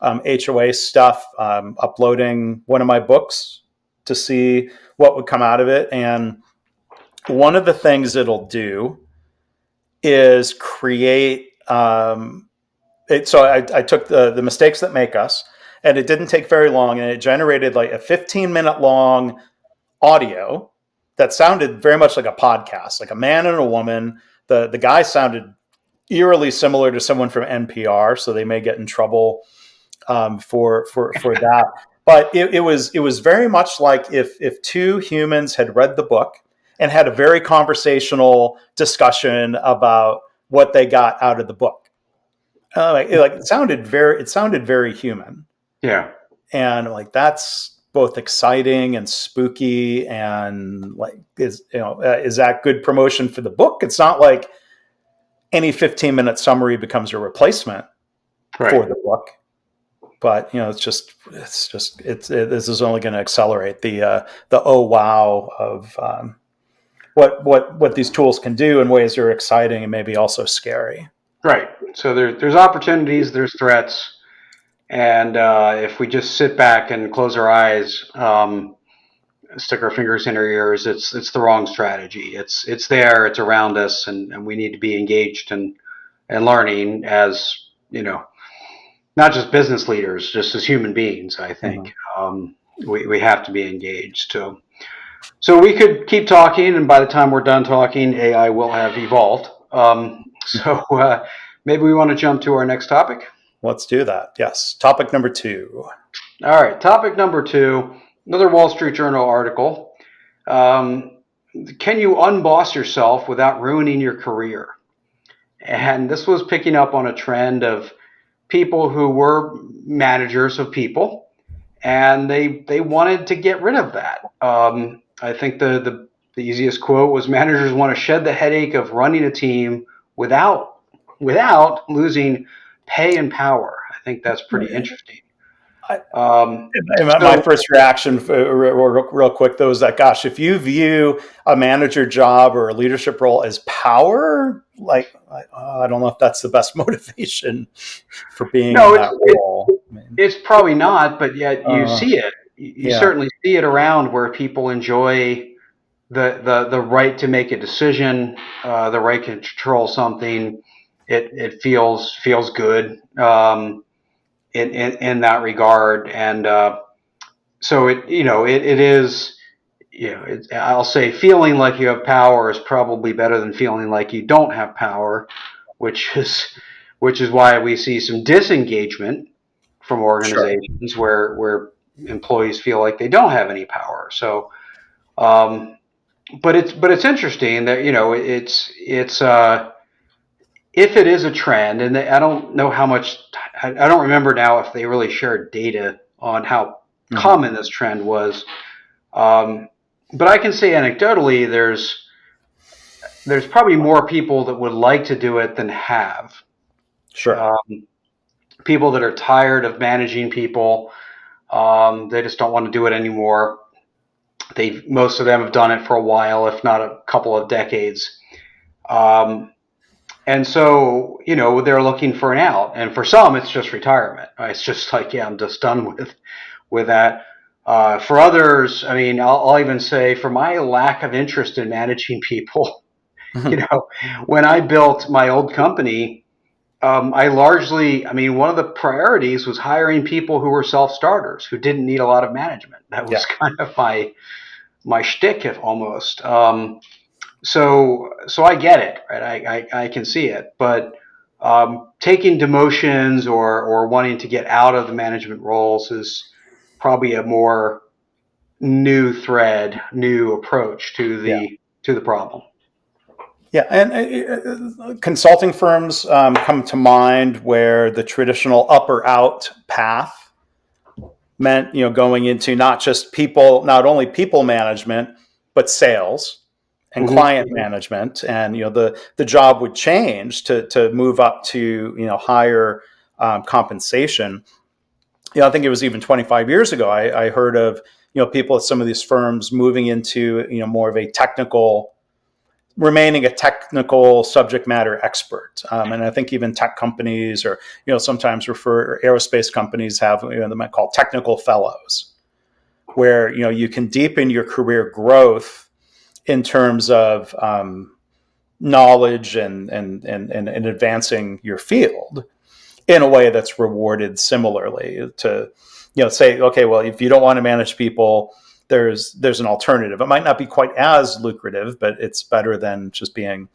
HOA stuff, uploading one of my books to see what would come out of it. And one of the things it'll do is create, so I took the mistakes that make us, and it didn't take very long, and it generated like a 15-minute long audio that sounded very much like a podcast, like a man and a woman. The guy sounded eerily similar to someone from NPR, so they may get in trouble for that. But it was very much like if two humans had read the book and had a very conversational discussion about what they got out of the book. It sounded very human, Yeah. and like that's both exciting and spooky, and like is that good promotion for the book? It's not like any 15-minute summary becomes a replacement for Right. the book, but this is only going to accelerate the oh wow of what these tools can do in ways that are exciting and maybe also scary. Right. So there's opportunities, there's threats, and if we just sit back and close our eyes, stick our fingers in our ears, it's the wrong strategy. It's there, it's around us, and we need to be engaged and learning as not just business leaders, just as human beings. I think Mhm. we have to be engaged. So we could keep talking, and by the time we're done talking, AI will have evolved. Maybe we want to jump to our next topic. Let's do that. Yes. Topic number 2. All right, topic number 2, another Wall Street Journal article. Can you unboss yourself without ruining your career? And this was picking up on a trend of people who were managers of people, and they wanted to get rid of that. I think the easiest quote was managers want to shed the headache of running a team without losing pay and power. I think that's pretty interesting. I, Um, my so first reaction, real quick, though, is that, gosh, if you view a manager job or a leadership role as power, like, I don't know if that's the best motivation for being in no, that role. I mean, it's probably not, but yet you uh, see it. You yeah, certainly see it around where people enjoy the right to make a decision, the right to control something. It feels good in that regard, and so it is, I'll say feeling like you have power is probably better than feeling like you don't have power, which is why we see some disengagement from Sure. organizations where employees feel like they don't have any power. So, but it's interesting that if it is a trend, and I don't know how much, I don't remember now if they really shared data on how common this trend was. But I can say anecdotally, there's probably more people that would like to do it than have. Sure. People that are tired of managing people, they just don't want to do it anymore. Most of them have done it for a while, if not a couple of decades. And so, they're looking for an out. And for some, it's just retirement. It's just like, yeah, I'm just done with that. For others, I mean, I'll even say for my lack of interest in managing people, when I built my old company, one of the priorities was hiring people who were self-starters, who didn't need a lot of management. That was kind of my shtick, if almost. So I get it, right? I can see it, but taking demotions or wanting to get out of the management roles is probably a more new approach to the problem. Yeah, and consulting firms come to mind where the traditional up or out path meant, going into not only people management, but sales and client management, and the job would change to move up to higher compensation. I think it was even 25 years ago. I heard of people at some of these firms moving into more of a remaining a technical subject matter expert. And I think even tech companies, or sometimes aerospace companies have they might call technical fellows, where you can deepen your career growth in terms of knowledge and advancing your field in a way that's rewarded similarly to say, okay, well, if you don't want to manage people, there's an alternative. It might not be quite as lucrative, but it's better than just being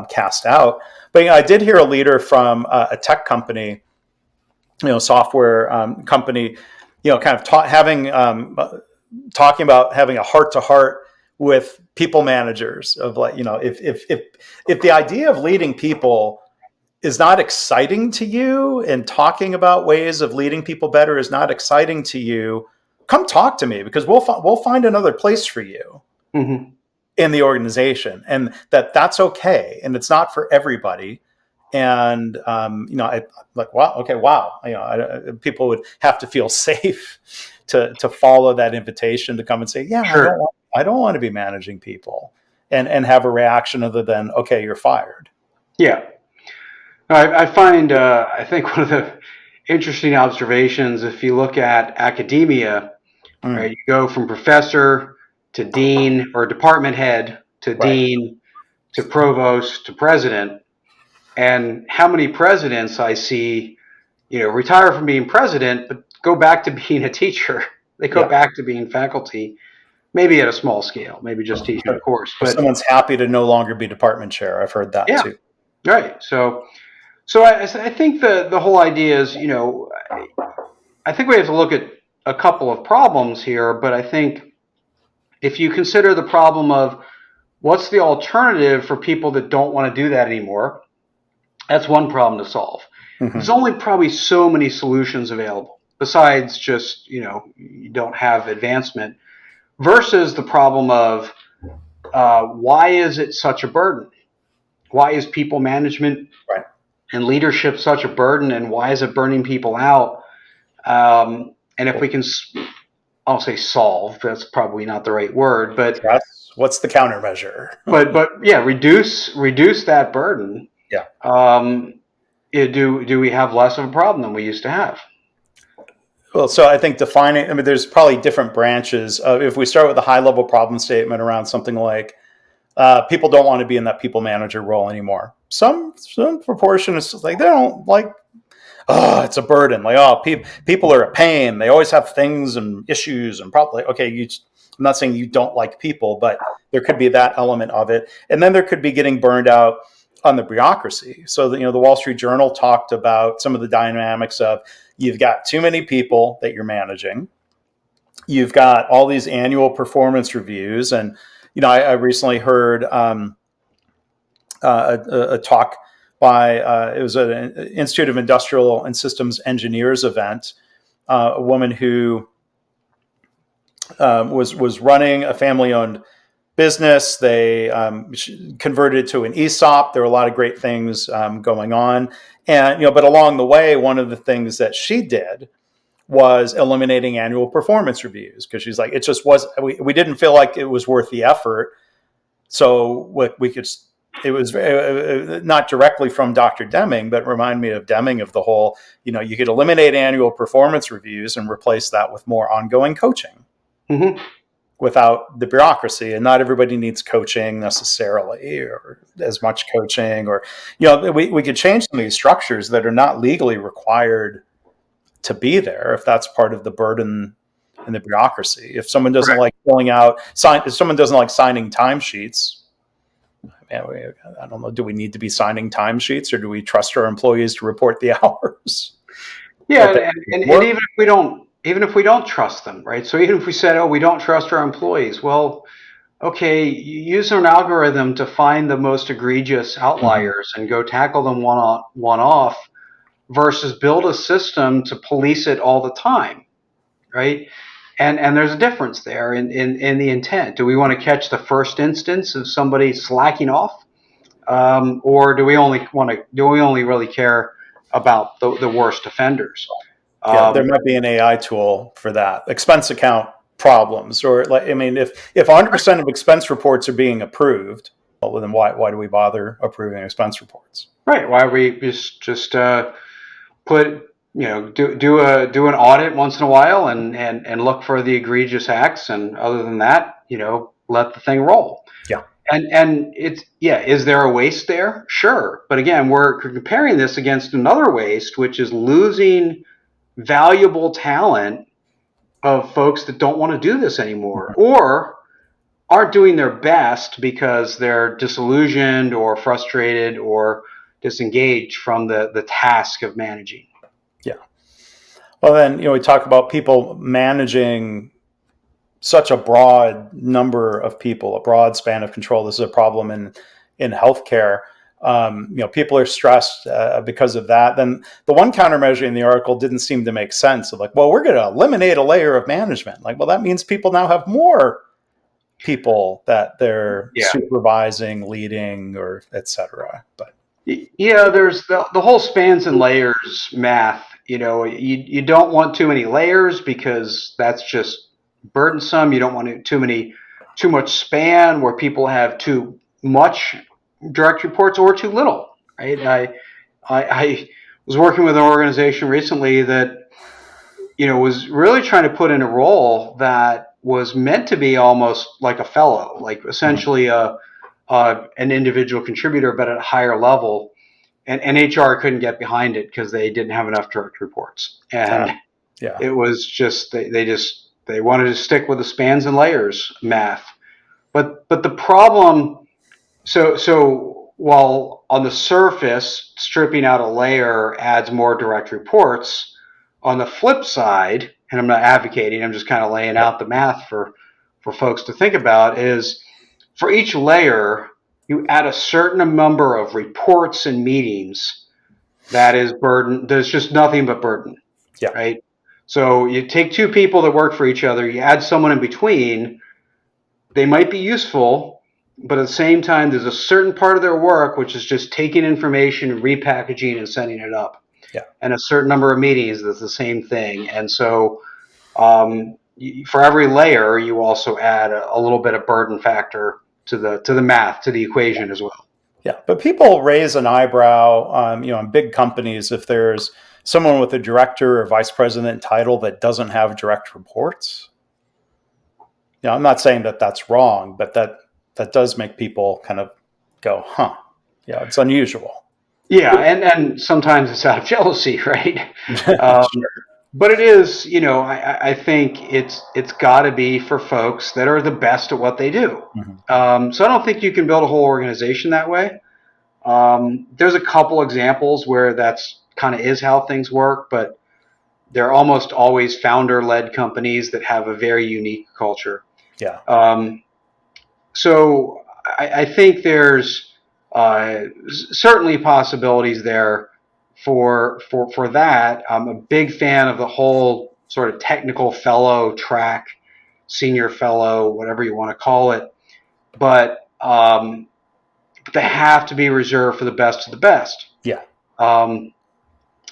cast out. But I did hear a leader from a tech company, software company, kind of talking about having a heart-to-heart with people managers of like, if the idea of leading people is not exciting to you, and talking about ways of leading people better is not exciting to you, come talk to me, because we'll find another place for you in the organization, and that's okay, and it's not for everybody. And I like, wow, okay, wow, people would have to feel safe to follow that invitation to come and say, yeah, Sure. I don't want to be managing people, and have a reaction other than, okay, you're fired. Yeah. I find, I think one of the interesting observations, if you look at academia, right, you go from professor to dean, or department head to Right. dean to provost to president, and how many presidents I see, retire from being president, but go back to being a teacher. They go back to being faculty, maybe at a small scale, maybe just teaching a course. Or But someone's happy to no longer be department chair. I've heard that yeah, too. right. So I think the whole idea is, I think we have to look at a couple of problems here, but I think if you consider the problem of what's the alternative for people that don't want to do that anymore, that's one problem to solve. There's only probably so many solutions available besides just, you don't have advancement, versus the problem of why is it such a burden? Why is people management Right. and leadership such a burden, and why is it burning people out? And if we can, I'll say solve, that's probably not the right word, but What's the countermeasure? but yeah, reduce that burden. Yeah. Do we have less of a problem than we used to have? Well, so I think there's probably different branches. If we start with a high level problem statement around something like people don't want to be in that people manager role anymore. Some proportion is like they don't like. oh, it's a burden. Like, oh, people are a pain. They always have things and issues and probably, okay, I'm not saying you don't like people, but there could be that element of it. And then there could be getting burned out on the bureaucracy. So, the Wall Street Journal talked about some of the dynamics of you've got too many people that you're managing. You've got all these annual performance reviews. And, I recently heard a talk by, it was an Institute of Industrial and Systems Engineers event, a woman who was running a family-owned business. They converted it to an ESOP. There were a lot of great things going on, and but along the way, one of the things that she did was eliminating annual performance reviews, because she's like, it just was, we didn't feel like it was worth the effort. So we could. It was not directly from Dr. Deming, but remind me of Deming of the whole. You could eliminate annual performance reviews and replace that with more ongoing coaching. Mm-hmm. Without the bureaucracy. And not everybody needs coaching necessarily, or as much coaching, or we could change some of these structures that are not legally required to be there, if that's part of the burden in the bureaucracy. If someone doesn't like if someone doesn't like signing timesheets, I don't know, do we need to be signing timesheets, or do we trust our employees to report the hours? Yeah, and even if we don't trust them, right? So even if we said, oh, we don't trust our employees, well, okay, you use an algorithm to find the most egregious outliers and go tackle them one off, versus build a system to police it all the time, right? And there's a difference there in the intent. Do we want to catch the first instance of somebody slacking off, or do we only really care about the worst offenders? There might be an AI tool for that. Expense account problems, or if 100% of expense reports are being approved, well, then why do we bother approving expense reports? Right. Why we just put do an audit once in a while and look for the egregious acts, and other than that, let the thing roll. Yeah. And is there a waste there? Sure. But again, we're comparing this against another waste, which is losing valuable talent of folks that don't want to do this anymore, or aren't doing their best because they're disillusioned or frustrated or disengaged from the task of managing. Yeah. Well, then, we talk about people managing such a broad number of people, a broad span of control. This is a problem in healthcare. People are stressed because of that. Then the one countermeasure in the article didn't seem to make sense. Of like, well, we're going to eliminate a layer of management. Like, well, that means people now have more people that they're supervising, leading, or et cetera. But there's the whole spans and layers math. You don't want too many layers, because that's just burdensome. You don't want too much span where people have too much direct reports or too little. Right? I was working with an organization recently that was really trying to put in a role that was meant to be almost like a fellow, like essentially an individual contributor, but at a higher level. And HR couldn't get behind it because they didn't have enough direct reports. And it was just they wanted to stick with the spans and layers math. But the problem, so while on the surface stripping out a layer adds more direct reports, on the flip side, and I'm not advocating, I'm just kind of laying out the math for folks to think about, is for each layer, you add a certain number of reports and meetings. That is burden. There's just nothing but burden. Yeah. Right. So you take two people that work for each other, you add someone in between. They might be useful, but at the same time, there's a certain part of their work which is just taking information, repackaging, and sending it up. Yeah. And a certain number of meetings that's the same thing. And so for every layer, you also add a little bit of burden factor to the math, to the equation as well. Yeah, but people raise an eyebrow, in big companies, if there's someone with a director or vice president title that doesn't have direct reports. I'm not saying that that's wrong, but that does make people kind of go, huh? Yeah, it's unusual. Yeah, and sometimes it's out of jealousy, right? Um, Sure. but it is, I think it's got to be for folks that are the best at what they do. Mhm. So I don't think you can build a whole organization that way. There's a couple examples where that's kind of is how things work, but they're almost always founder-led companies that have a very unique culture. Yeah. Um, so I think there's certainly possibilities there for that. I'm a big fan of the whole sort of technical fellow track, senior fellow, whatever you want to call it, but they have to be reserved for the best of the best. Yeah. Um,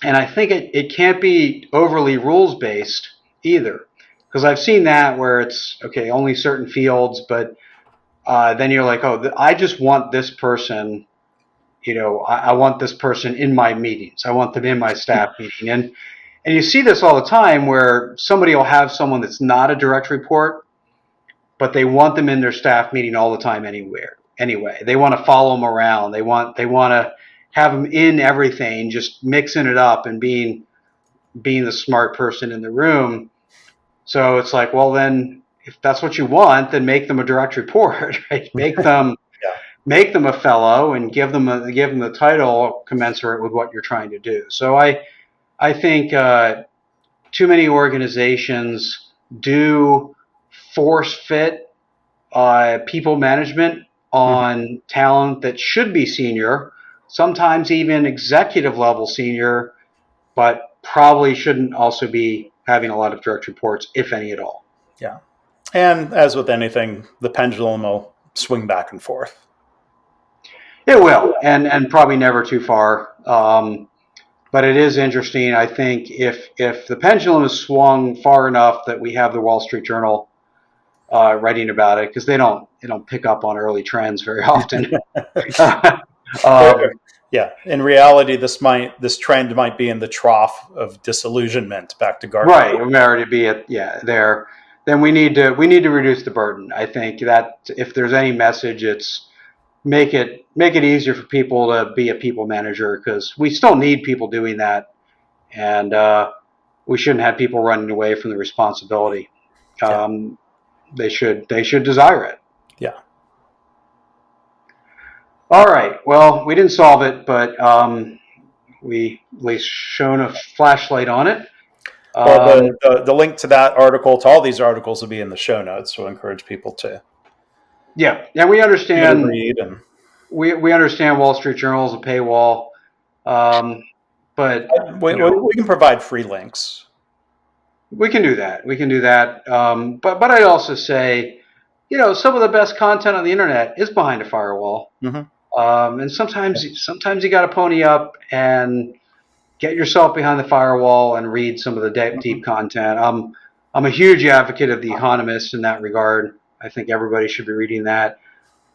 and I think it can't be overly rules based either, because I've seen that where it's okay, only certain fields, but then you're like, oh, I just want this person. I want this person in my meetings. I want them in my staff meeting, and you see this all the time where somebody will have someone that's not a direct report, but they want them in their staff meeting all the time anywhere. Anyway, they want to follow them around. They want to have them in everything, just mixing it up and being the smart person in the room. So it's like, well, then if that's what you want, then make them a direct report, right? Yeah. Make them a fellow and give them the title commensurate with what you're trying to do. So I think too many organizations do force fit people management Mhm. on talent that should be senior, sometimes even executive level senior, but probably shouldn't also be having a lot of direct reports, if any at all. Yeah. And as with anything, the pendulum will swing back and forth. It will, and probably never too far. But it is interesting. I think if the pendulum is swung far enough that we have the Wall Street Journal writing about it, because they don't pick up on early trends very often. um, Yeah. In reality, this trend might be in the trough of disillusionment. Back to Gartner. right, we already be at there. Then we need to reduce the burden. I think that if there's any message, it's make it easier for people to be a people manager, because we still need people doing that, and we shouldn't have people running away from the responsibility. Yeah. Um, they should desire it. Yeah. All right. Well, we didn't solve it, but we at least shone a flashlight on it. Well, Um, the link to that article, to all these articles, will be in the show notes. So I encourage people to yeah, and we give it a understand read. And we understand Wall Street Journal is a paywall, um, but we can provide free links. we can do that. We can do that. But I'd also say, some of the best content on the internet is behind a firewall. Mm-hmm. And sometimes you got to pony up and get yourself behind the firewall and read some of the deep content. I'm a huge advocate of The Economist in that regard. I think everybody should be reading that.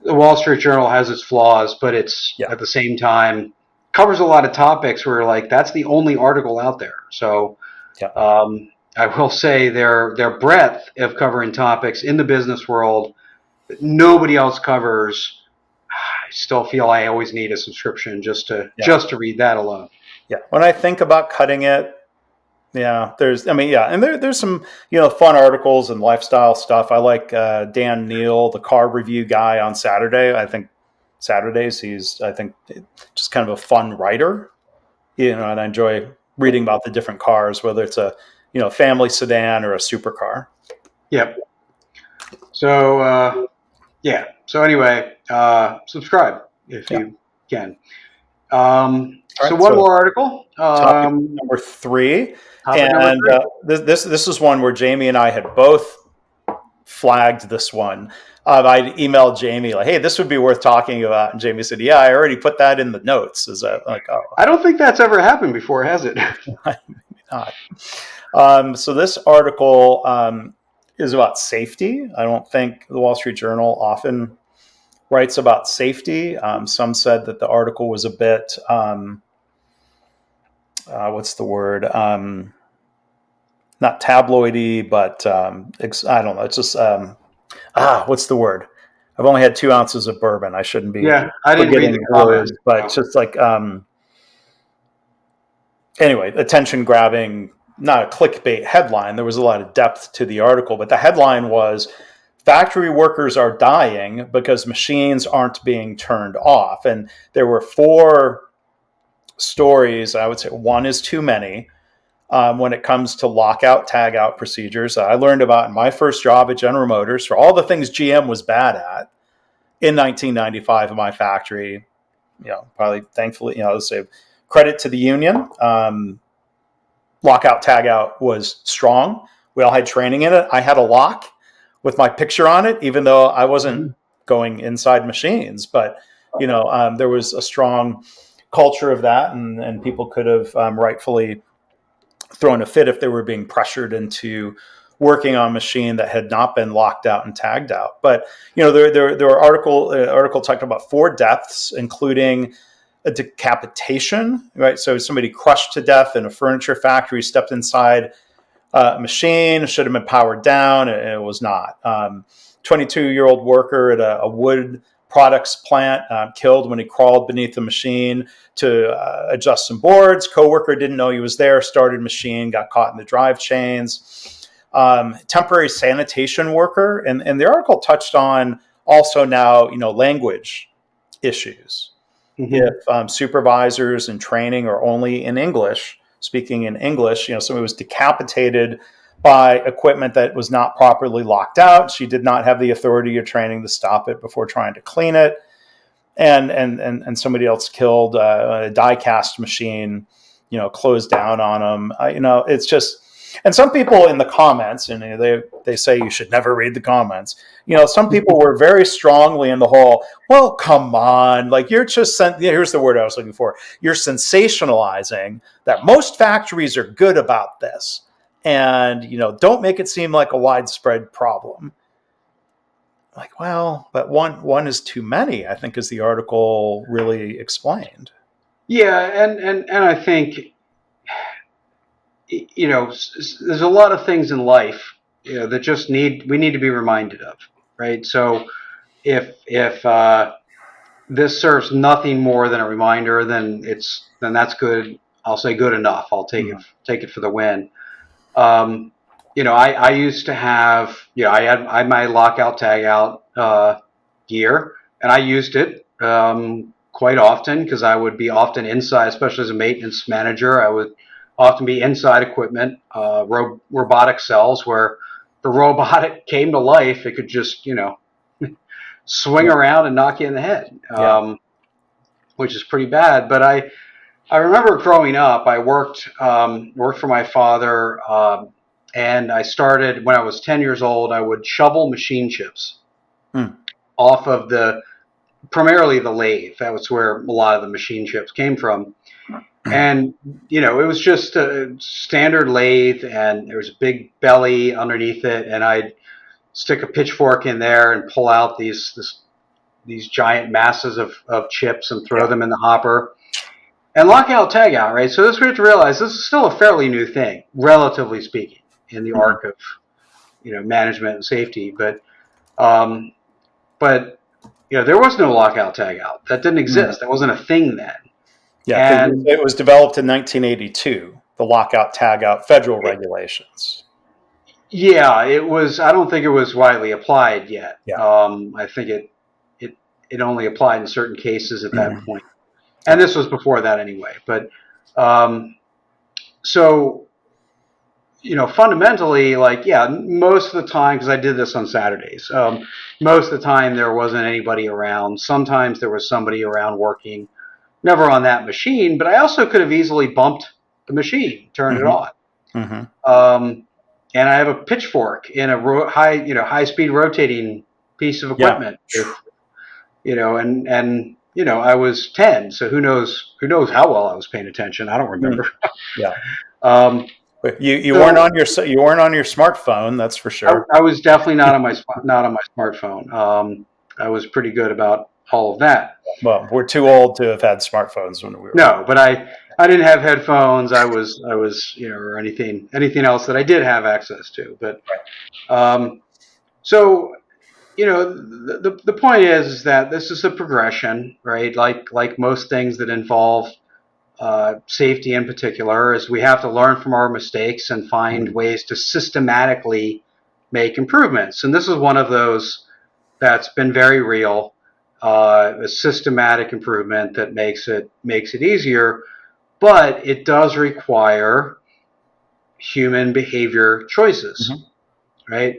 The Wall Street Journal has its flaws, but it's Yeah. at the same time covers a lot of topics where like that's the only article out there. So Yeah. I will say their breadth of covering topics in the business world that nobody else covers. I still feel I always need a subscription just to read that alone. Yeah. When I think about cutting it, yeah, and there's some, fun articles and lifestyle stuff. I like Dan Neal, the car review guy on Saturday. I think Saturdays, I think, just kind of a fun writer, and I enjoy reading about the different cars, whether it's a, family sedan or a supercar. Yep. So, yeah. So anyway, subscribe if you can. So Right, one more article. Topic number 3. Topic And number 3. this is one where Jamie and I had both flagged this one. I emailed Jamie like, "Hey, this would be worth talking about," and Jamie said, "Yeah, I already put that in the notes." Is that like, oh, I don't think that's ever happened before, has it? maybe not. So this article is about safety. I don't think the Wall Street Journal often writes about safety. Some said that the article was a bit, what's the word? Not tabloidy, but I don't know. It's just, what's the word? I've only had 2 ounces of bourbon. I shouldn't be Yeah, I didn't read forgetting the words, comments. but it's just like, Anyway, attention grabbing, not a clickbait headline. There was a lot of depth to the article, but the headline was factory workers are dying because machines aren't being turned off. And there were four stories. I would say one is too many when it comes to lockout, tagout procedures. I learned about in my first job at General Motors for all the things GM was bad at in 1995 in my factory. Probably thankfully, say credit to the union. Lockout, tagout was strong. We all had training in it. I had a lock with my picture on it, even though I wasn't going inside machines. But there was a strong culture of that, and people could have rightfully thrown a fit if they were being pressured into working on a machine that had not been locked out and tagged out. But there were article talking about 4 deaths, including a decapitation. Right, so somebody crushed to death in a furniture factory, stepped inside a machine, should have been powered down, and it was not. 22-year-old worker at a wood products plant killed when he crawled beneath the machine to adjust some boards. Coworker didn't know he was there, started machine, got caught in the drive chains. Temporary sanitation worker, and the article touched on also now language issues. If supervisors and training are only in English, speaking in English, somebody was decapitated by equipment that was not properly locked out. She did not have the authority or training to stop it before trying to clean it. And somebody else killed a die cast machine, closed down on them. It's just, and some people in the comments, and they say you should never read the comments. Some people were very strongly in the whole, well, come on, like you're just, here's the word I was looking for. You're sensationalizing that most factories are good about this. And, don't make it seem like a widespread problem. Like, well, but one is too many, I think, as the article really explained. Yeah, and I think there's a lot of things in life that just we need to be reminded of, right? So if this serves nothing more than a reminder, then that's good. I'll say good enough. I'll take it for the win. I used to have, I had my lockout tagout gear, and I used it quite often because I would be often inside, especially as a maintenance manager. I would often be inside equipment, robotic cells where the robotic came to life. It could just, swing around and knock you in the head, which is pretty bad. But I remember growing up, I worked for my father, and I started when I was 10 years old. I would shovel machine chips off of primarily the lathe. That was where a lot of the machine chips came from. And, it was just a standard lathe, and there was a big belly underneath it, and I'd stick a pitchfork in there and pull out these giant masses of chips and throw them in the hopper. And lockout, tagout, right? So this we have to realize this is still a fairly new thing, relatively speaking, in the arc of management and safety. But there was no lockout, tagout. That didn't exist. That wasn't a thing then. Yeah, and it was developed in 1982. The lockout, tagout federal regulations. Yeah, it was. I don't think it was widely applied yet. Yeah. I think it only applied in certain cases at that point. And this was before that anyway. But so, fundamentally, most of the time, because I did this on Saturdays, most of the time there wasn't anybody around. Sometimes there was somebody around working, never on that machine, but I also could have easily bumped the machine, turned it on. And I have a pitchfork in a high-speed rotating piece of equipment. I was 10, so who knows how well I was paying attention. I don't remember. You weren't on your smartphone, that's for sure. I was definitely not on my smartphone. I was pretty good about all of that. Well, we're too old to have had smartphones when we were. No, but I didn't have headphones. I was or anything else that I did have access to. But so the point is that this is a progression, right? Like most things that involve safety in particular, is we have to learn from our mistakes and find ways to systematically make improvements. And this is one of those that's been very real, a systematic improvement that makes it easier, but it does require human behavior choices, right?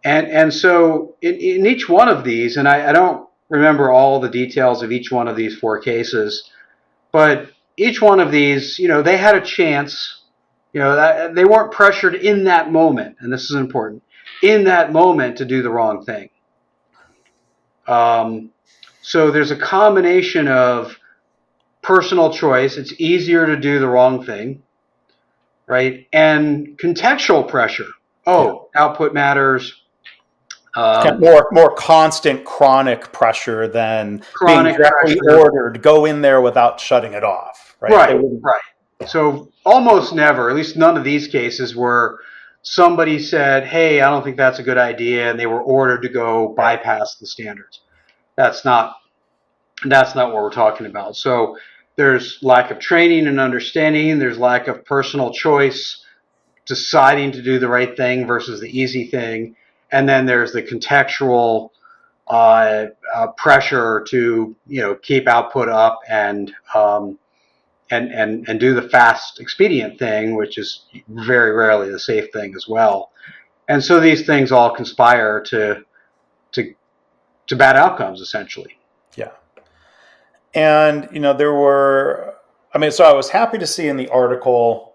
And so in each one of these, and I don't remember all the details of each one of these 4 cases, but each one of these, they had a chance, that they weren't pressured in that moment, and this is important, in that moment to do the wrong thing. So there's a combination of personal choice. It's easier to do the wrong thing, right? And contextual pressure. Output matters. More constant chronic pressure than being directly ordered, go in there without shutting it off. Right. Yeah. So almost never, at least none of these cases, where somebody said, hey, I don't think that's a good idea, and they were ordered to go bypass the standards. That's not what we're talking about. So there's lack of training and understanding. There's lack of personal choice, deciding to do the right thing versus the easy thing. And then there's the contextual pressure to keep output up and do the fast, expedient thing, which is very rarely the safe thing as well. And so these things all conspire to bad outcomes, essentially. Yeah. And there were, so I was happy to see in the article,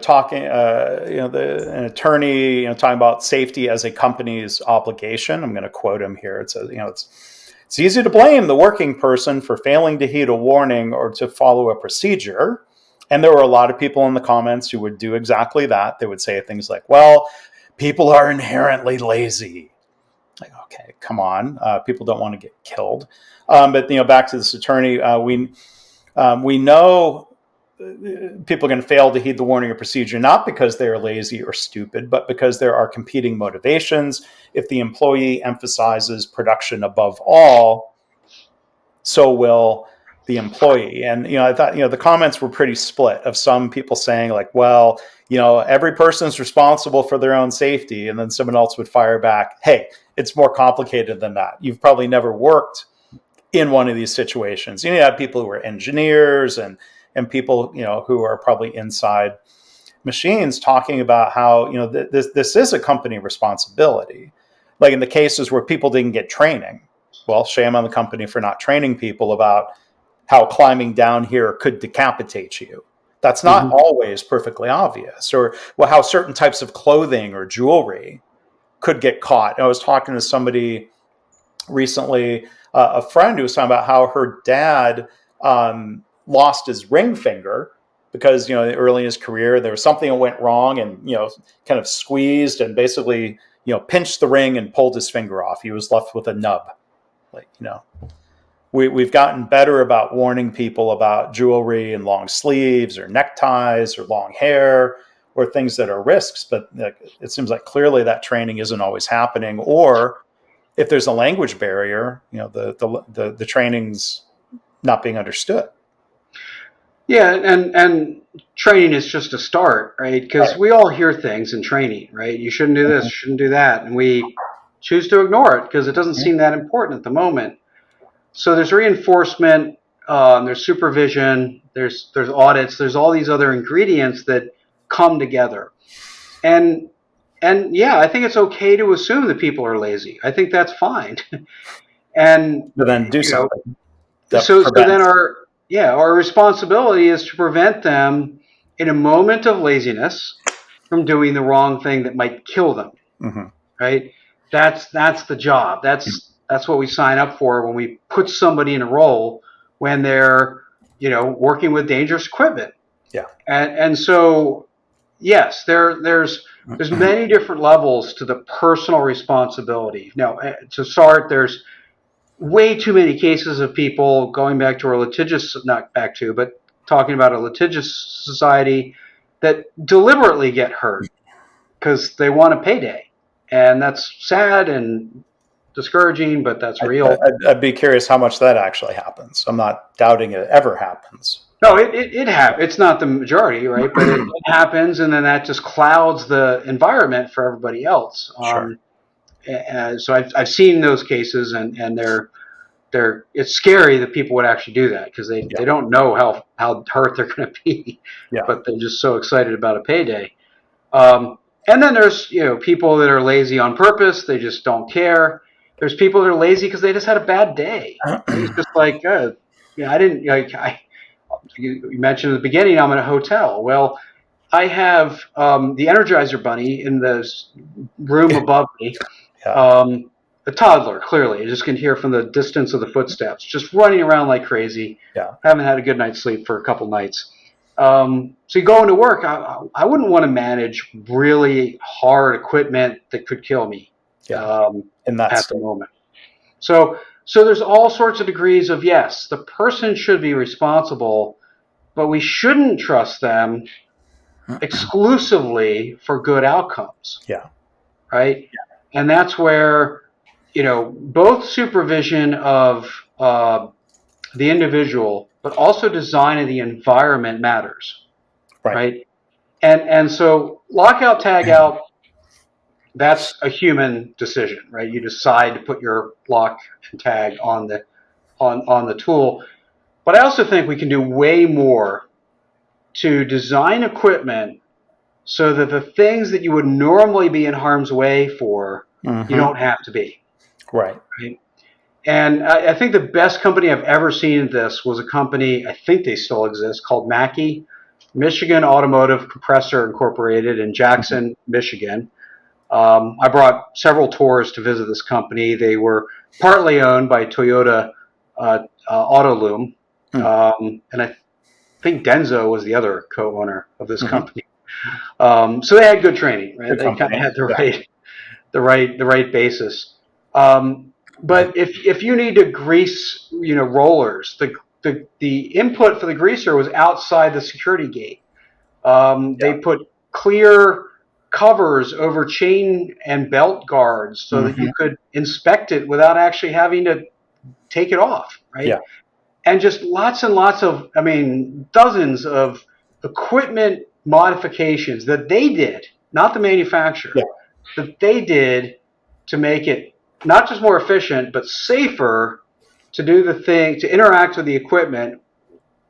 talking, an attorney, talking about safety as a company's obligation. I'm going to quote him here. It says, it's easy to blame the working person for failing to heed a warning or to follow a procedure. And there were a lot of people in the comments who would do exactly that. They would say things like, well, people are inherently lazy. Like, okay, come on. People don't want to get killed. But, back to this attorney, we know people are going to fail to heed the warning or procedure, not because they are lazy or stupid, but because there are competing motivations. If the employee emphasizes production above all, so will the employee. And, I thought, the comments were pretty split, of some people saying like, well, every person's responsible for their own safety. And then someone else would fire back, hey, it's more complicated than that. You've probably never worked in one of these situations. You have people who are engineers and people, who are probably inside machines, talking about how, this is a company responsibility. Like in the cases where people didn't get training, well, shame on the company for not training people about how climbing down here could decapitate you. That's not always perfectly obvious. Or how certain types of clothing or jewelry could get caught. I was talking to somebody recently, a friend who was talking about how her dad lost his ring finger because, early in his career, there was something that went wrong and, kind of squeezed and basically, pinched the ring and pulled his finger off. He was left with a nub. Like, we've gotten better about warning people about jewelry and long sleeves or neckties or long hair or things that are risks. But it seems like clearly that training isn't always happening. Or if there's a language barrier, the training's not being understood. Yeah, and training is just a start, right? Because we all hear things in training, right? You shouldn't do this, you shouldn't do that, and we choose to ignore it because it doesn't seem that important at the moment. So there's reinforcement, there's supervision, there's audits, there's all these other ingredients that come together. And yeah, I think it's okay to assume that people are lazy. I think that's fine. And but then do something. So then our responsibility is to prevent them in a moment of laziness from doing the wrong thing that might kill them. Right? That's the job. That's what we sign up for when we put somebody in a role when they're, working with dangerous equipment. Yeah. And so, yes, there's many different levels to the personal responsibility. Now, to start, there's way too many cases of people going back to but talking about a litigious society that deliberately get hurt because they want a payday. And that's sad, and discouraging, but that's I, real. I'd be curious how much that actually happens. I'm not doubting it ever happens. No, it's not the majority, right? But it happens, and then that just clouds the environment for everybody else. Sure. So I've seen those cases, and they're it's scary that people would actually do that because they don't know how hurt they're going to be, Yeah. but they're just so excited about a payday. And then there's people that are lazy on purpose; they just don't care. There's people that are lazy because they just had a bad day. It's just like, I didn't like you mentioned at the beginning. I'm in a hotel. Well, I have the Energizer Bunny in the room above me. Yeah. A toddler, clearly. You just can hear from the distance of the footsteps, just running around like crazy. Yeah. Haven't had a good night's sleep for a couple nights. So you go into work. I wouldn't want to manage really hard equipment that could kill me. In that at state. the moment. So there's all sorts of degrees of yes, the person should be responsible, but we shouldn't trust them exclusively for good outcomes. Yeah. Right? And that's where, both supervision of the individual, but also design of the environment matters. Right? And so lockout, tagout, that's a human decision, right? You decide to put your lock and tag on the tool. But I also think we can do way more to design equipment so that the things that you would normally be in harm's way for, you don't have to be. Right. And I think the best company I've ever seen at this was a company, I think they still exist, called Mackey, Michigan Automotive Compressor Incorporated in Jackson, Michigan. I brought several tours to visit this company. They were partly owned by Toyota Autoloom, and I think Denso was the other co-owner of this company. So they had good training, right? They kind of had the right basis. But if you need to grease, rollers, the input for the greaser was outside the security gate. They put clear covers over chain and belt guards so that you could inspect it without actually having to take it off, right? Yeah. And just lots and lots of, dozens of equipment modifications that they did, not the manufacturer, that they did to make it not just more efficient, but safer to do the thing, to interact with the equipment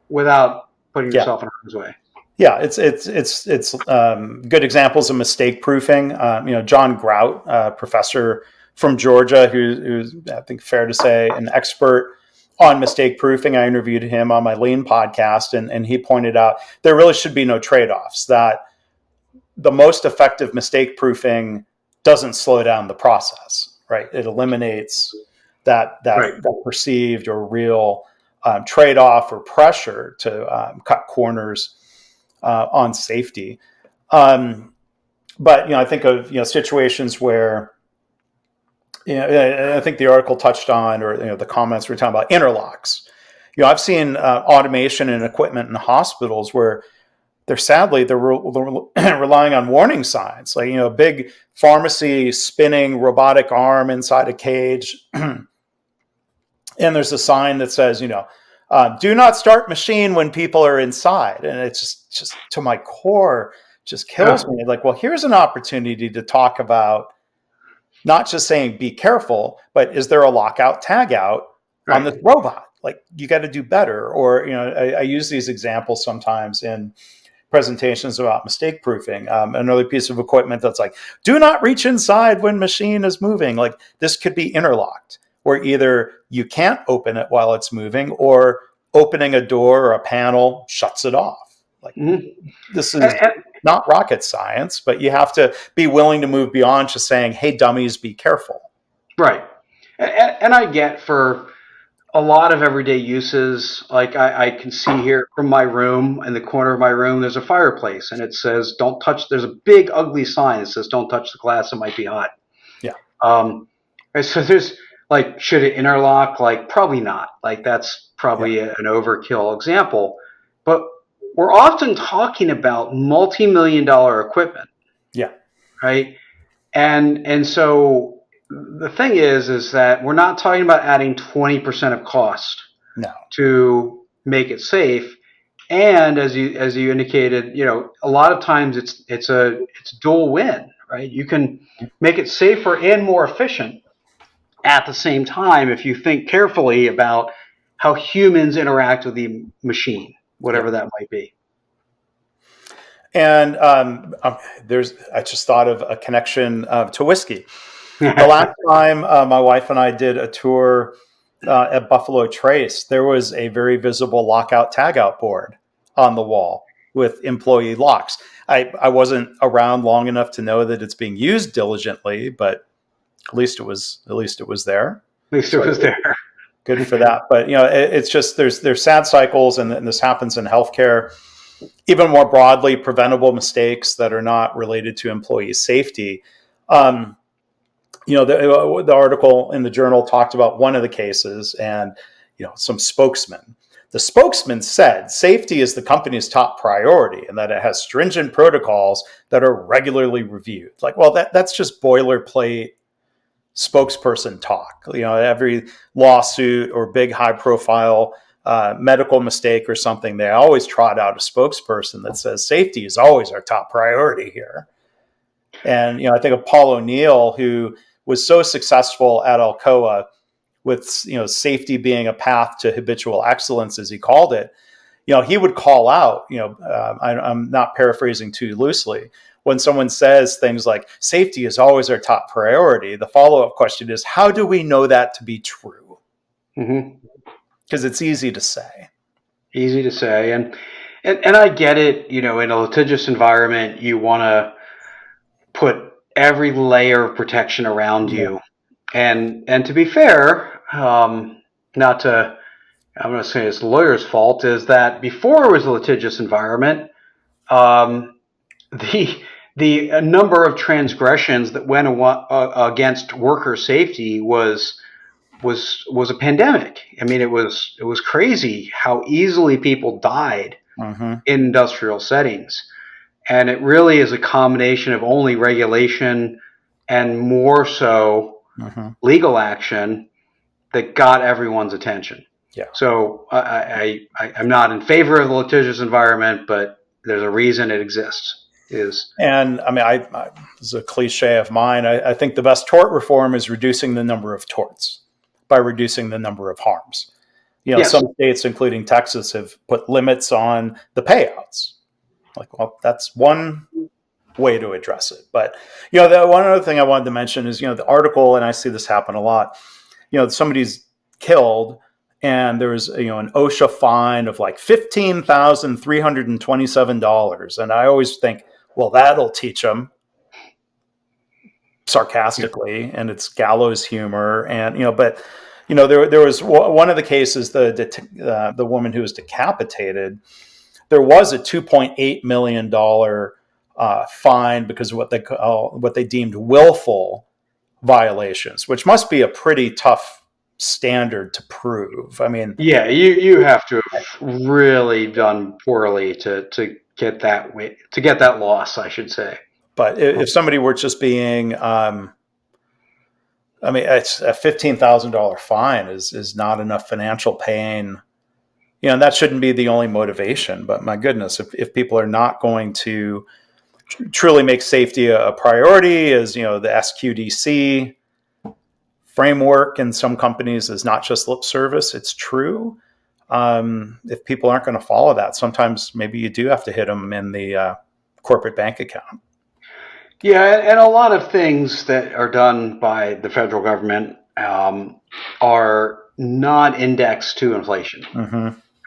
without putting yourself in harm's way. Yeah, it's good examples of mistake proofing. John Grout, professor from Georgia, who's I think fair to say an expert on mistake proofing. I interviewed him on my Lean podcast, and he pointed out there really should be no trade-offs. That the most effective mistake proofing doesn't slow down the process, right? It eliminates that perceived or real trade-off or pressure to cut corners on safety. But I think of situations where I think the article touched on, or the comments were talking about interlocks. I've seen automation and equipment in hospitals where they're relying on warning signs, like a big pharmacy spinning robotic arm inside a cage, and there's a sign that says do not start machine when people are inside. And it's just to my core, just kills me. Like, well, here's an opportunity to talk about not just saying be careful, but is there a lockout tagout on this robot? Like, you got to do better. Or, I use these examples sometimes in presentations about mistake proofing. Another piece of equipment that's like, do not reach inside when machine is moving. Like, this could be interlocked, where either you can't open it while it's moving, or opening a door or a panel shuts it off. Like, this is not rocket science, but you have to be willing to move beyond just saying, hey, dummies, be careful. Right. And I get for a lot of everyday uses, like I can see here from my room, in the corner of my room, there's a fireplace, and it says, don't touch, there's a big ugly sign that says, don't touch the glass, it might be hot. Yeah. So there's, like, should it interlock? Like, probably not. Like, that's probably an overkill example. But we're often talking about multi-million-dollar equipment. Yeah. Right? And so the thing is that we're not talking about adding 20% of cost No. to make it safe. And as you indicated, a lot of times it's dual win, right? You can make it safer and more efficient at the same time if you think carefully about how humans interact with the machine, Yeah. whatever that might be. And I just thought of a connection to whiskey. The last time my wife and I did a tour at Buffalo Trace, there was a very visible lockout tagout board on the wall with employee locks. I wasn't around long enough to know that it's being used diligently, but at least it was there. At least it So was there. good for that. But it's just there's sad cycles, and this happens in healthcare. Even more broadly, preventable mistakes that are not related to employee safety. Um, the article in the journal talked about one of the cases, and some spokesman. The spokesman said safety is the company's top priority and that it has stringent protocols that are regularly reviewed. Like, well, that's just boilerplate spokesperson talk. Every lawsuit or big high profile medical mistake or something, they always trot out a spokesperson that says safety is always our top priority here. And I think of Paul O'Neill, who was so successful at Alcoa with safety being a path to habitual excellence, as he called it. He would call out. I'm not paraphrasing too loosely. When someone says things like safety is always our top priority, the follow-up question is, how do we know that to be true? Because it's easy to say. Easy to say, and I get it. In a litigious environment, you want to put every layer of protection around you. And to be fair, not to, I'm going to say it's the lawyer's fault, is that before it was a litigious environment, the number of transgressions that went against worker safety was a pandemic. I mean, it was crazy how easily people died in industrial settings. And it really is a combination of only regulation and more so legal action that got everyone's attention. Yeah. So I'm not in favor of the litigious environment, but there's a reason it exists. And I mean, this is a cliche of mine. I think the best tort reform is reducing the number of torts by reducing the number of harms. Yes. Some states, including Texas, have put limits on the payouts. Like, well, that's one way to address it. But, the one other thing I wanted to mention is, the article, and I see this happen a lot, somebody's killed and there's, an OSHA fine of like $15,327. And I always think, well, that'll teach them, sarcastically, and it's gallows humor. And, but, there was one of the cases, the woman who was decapitated, there was a $2.8 million fine because of what they deemed willful violations, which must be a pretty tough standard to prove. I mean, yeah, you have to have really done poorly to get that loss, I should say. But if somebody were just being, it's a $15,000 fine is not enough financial pain. And that shouldn't be the only motivation. But my goodness, if people are not going to truly make safety a priority, as the SQDC framework in some companies is not just lip service, it's true. If people aren't going to follow that, sometimes maybe you do have to hit them in the corporate bank account. Yeah, and a lot of things that are done by the federal government are not indexed to inflation,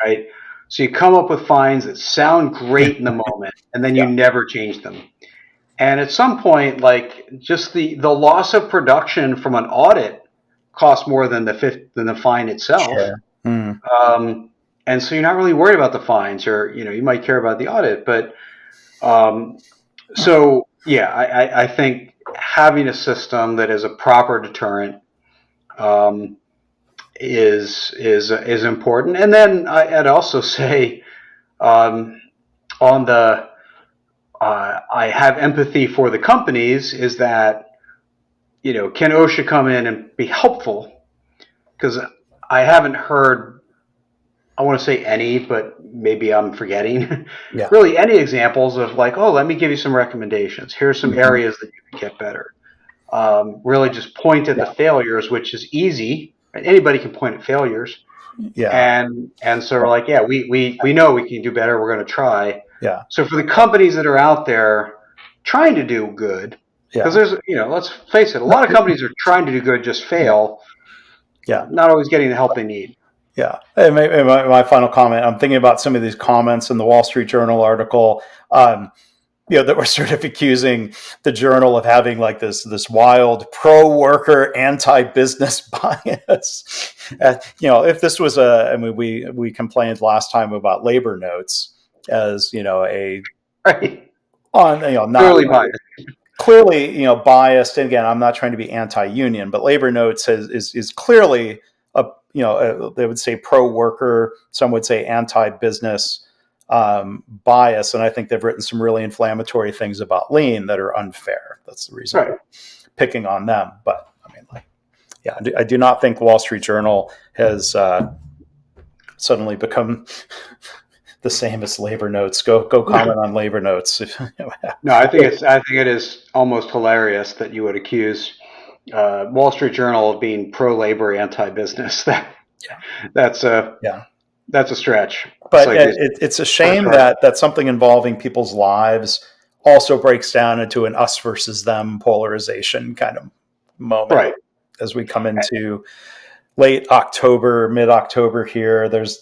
right? So you come up with fines that sound great in the moment, and then you never change them. And at some point, like just the loss of production from an audit costs more than the fine itself. Sure. And so you're not really worried about the fines, or you might care about the audit, but so. Yeah, I think having a system that is a proper deterrent is important. And then I'd also say I have empathy for the companies, is that can OSHA come in and be helpful? Because I haven't heard, I want to say any, but maybe I'm forgetting, Yeah. really any examples of like, oh, let me give you some recommendations. Here's some areas that you can get better. Really just point at the failures, which is easy. Right? Anybody can point at failures. Yeah. And so we're like, yeah, we know we can do better. We're going to try. Yeah. So for the companies that are out there trying to do good, because there's, let's face it, a lot of companies are trying to do good, just fail. Yeah. Not always getting the help they need. Yeah. And my final comment, I'm thinking about some of these comments in the Wall Street Journal article, that were sort of accusing the Journal of having like this wild pro-worker, anti-business bias. If this was we complained last time about labor notes as, a Right. not Clearly biased. Clearly, biased. And again, I'm not trying to be anti-union, but labor notes is clearly they would say pro-worker, some would say anti-business bias, and I think they've written some really inflammatory things about lean that are unfair. That's the reason I'm picking on them. But I do not think Wall Street Journal has suddenly become the same as labor notes. Go comment on labor notes. No, I think it is almost hilarious that you would accuse Wall Street Journal of being pro-labor, anti-business. That's a stretch. But it's a shame that something involving people's lives also breaks down into an us versus them polarization kind of moment as we come into late October, mid-October here. There's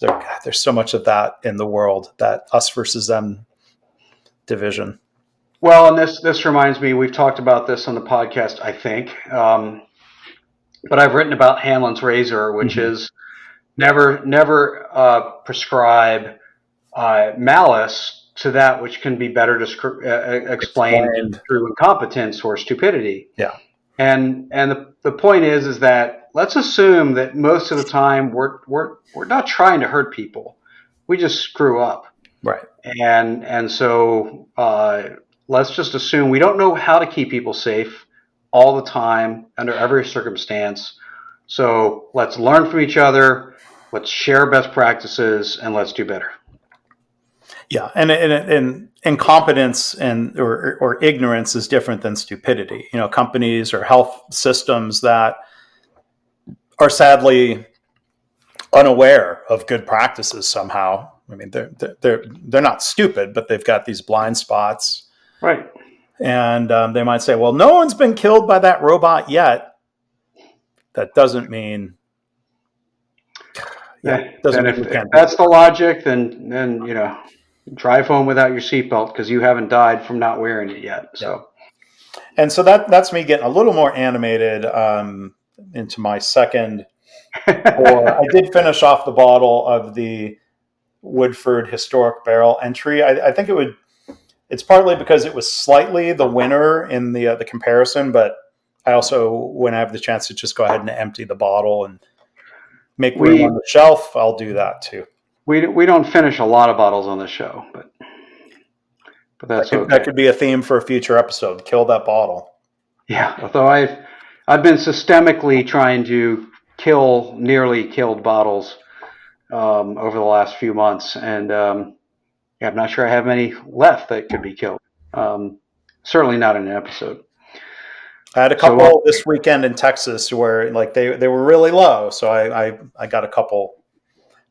so much of that in the world, that us versus them division. Well, and this reminds me, we've talked about this on the podcast, I think, but I've written about Hanlon's razor, which is never prescribe malice to that which can be better explained through incompetence or stupidity. Yeah. And the point is that let's assume that most of the time we're not trying to hurt people. We just screw up. Right. And so let's just assume we don't know how to keep people safe all the time under every circumstance. So let's learn from each other. Let's share best practices and let's do better. Yeah, and incompetence or ignorance is different than stupidity. Companies or health systems that are sadly unaware of good practices somehow. I mean, they're not stupid, but they've got these blind spots. Right. And they might say, well, no one's been killed by that robot yet. That doesn't mean. If that's the logic, then drive home without your seatbelt because you haven't died from not wearing it yet. So, and so that's me getting a little more animated into my second. I did finish off the bottle of the Woodford Historic Barrel Entry. I think it's partly because it was slightly the winner in the comparison, but I also, when I have the chance to just go ahead and empty the bottle and make room on the shelf, I'll do that too. We don't finish a lot of bottles on the show, but that's okay. That could be a theme for a future episode. Kill that bottle. Yeah, although I've been systemically trying to kill nearly killed bottles over the last few months, and I'm not sure I have any left that could be killed. Certainly not in an episode. I had a couple this weekend in Texas where like they were really low, so I got a couple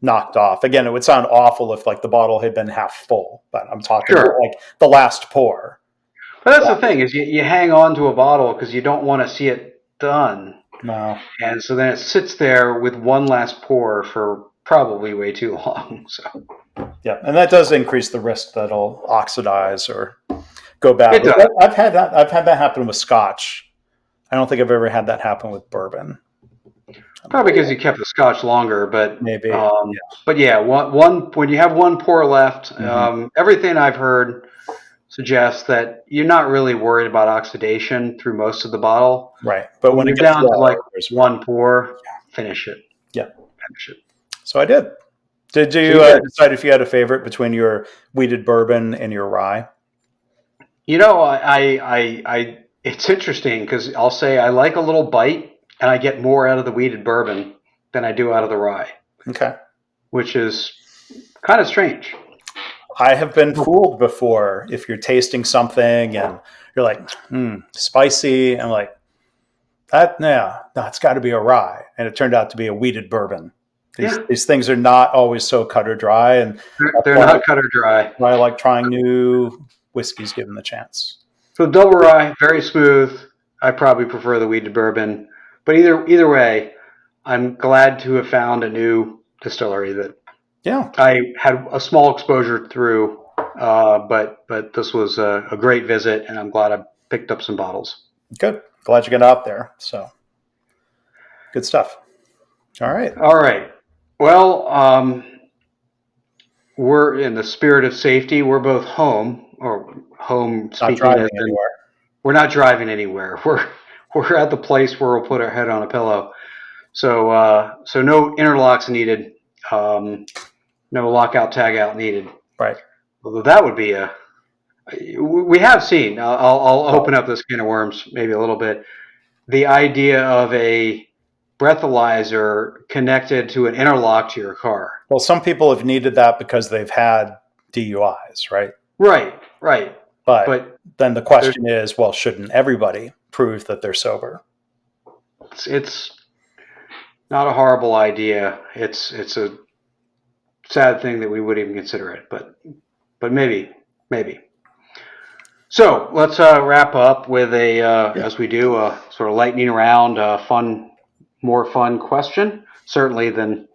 knocked off. Again, it would sound awful if like the bottle had been half full, but I'm talking about like the last pour. But that's the thing is you hang on to a bottle because you don't want to see it done. No. And so then it sits there with one last pour for probably way too long. So yeah, and that does increase the risk that it'll oxidize or go bad. It does. I've had that happen with Scotch. I don't think I've ever had that happen with bourbon. Probably because you kept the Scotch longer, but maybe. But yeah, one when you have one pour left, everything I've heard suggests that you're not really worried about oxidation through most of the bottle. Right, but when you're it gets down to like one pour, finish it. Yeah, finish it. So I did. Did you decide if you had a favorite between your wheated bourbon and your rye? I It's interesting because I'll say I like a little bite, and I get more out of the wheated bourbon than I do out of the rye, Okay. which is kind of strange. I have been fooled before. If you're tasting something and you're like, spicy, I'm like, that, no, it's got to be a rye. And it turned out to be a wheated bourbon. Yeah, These things are not always so cut or dry. And that's they're not cut or dry. why I like trying new whiskeys given the chance. So double rye, very smooth. I probably prefer the wheated bourbon, but either way, I'm glad to have found a new distillery that Yeah, I had a small exposure through, but this was a great visit, and I'm glad I picked up some bottles. good. Glad you got out there. So good stuff. All right. All right. Well, we're in the spirit of safety. We're both home, or home Not speaking driving as in anywhere. we're not driving anywhere. We're at the place where we'll put our head on a pillow. So no interlocks needed. No lockout tagout needed. Right. Although that would be a we have seen. I'll open up this can of worms maybe a little bit. The idea of a breathalyzer connected to an interlock to your car. Well, some people have needed that because they've had DUIs, right? Right. But But then the question is, well, shouldn't everybody prove that they're sober? it's not a horrible idea. It's a sad thing that we would even consider it, but maybe. So let's wrap up with as we do, a sort of lightning round, more fun question, certainly than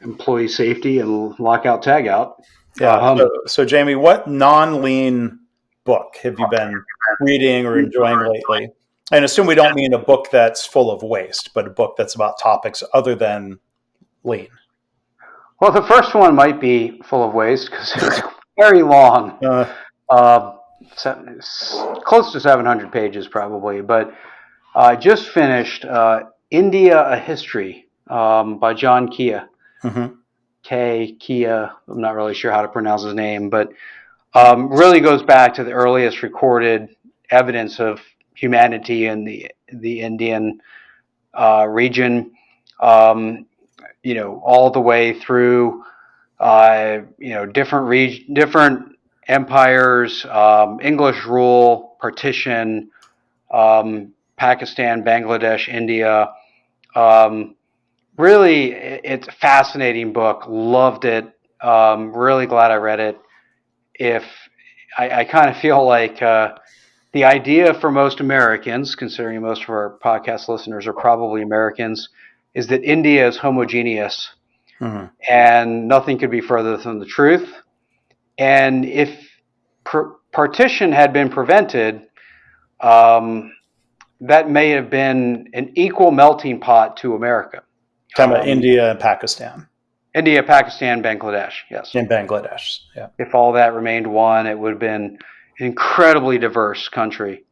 employee safety and lockout tagout. Yeah. So Jamie, what non-lean book have you been reading or enjoying lately? And assume we don't mean a book that's full of waste, but a book that's about topics other than lean. Well, the first one might be full of waste because it's very long. Uh, Close to 700 pages probably, but I just finished India, a History by John Kia. Mm-hmm. Kia, I'm not really sure how to pronounce his name, but really goes back to the earliest recorded evidence of humanity in the Indian region, all the way through, different empires, English rule, partition, Pakistan, Bangladesh, India. Really, it's a fascinating book. Loved it. Really glad I read it. If I kind of feel like the idea for most Americans, considering most of our podcast listeners are probably Americans, is that India is homogeneous, and nothing could be further from the truth. And if partition had been prevented, that may have been an equal melting pot to America. Talking about India and Pakistan. India, Pakistan, Bangladesh, yes. And Bangladesh, yeah. If all that remained one, it would have been an incredibly diverse country.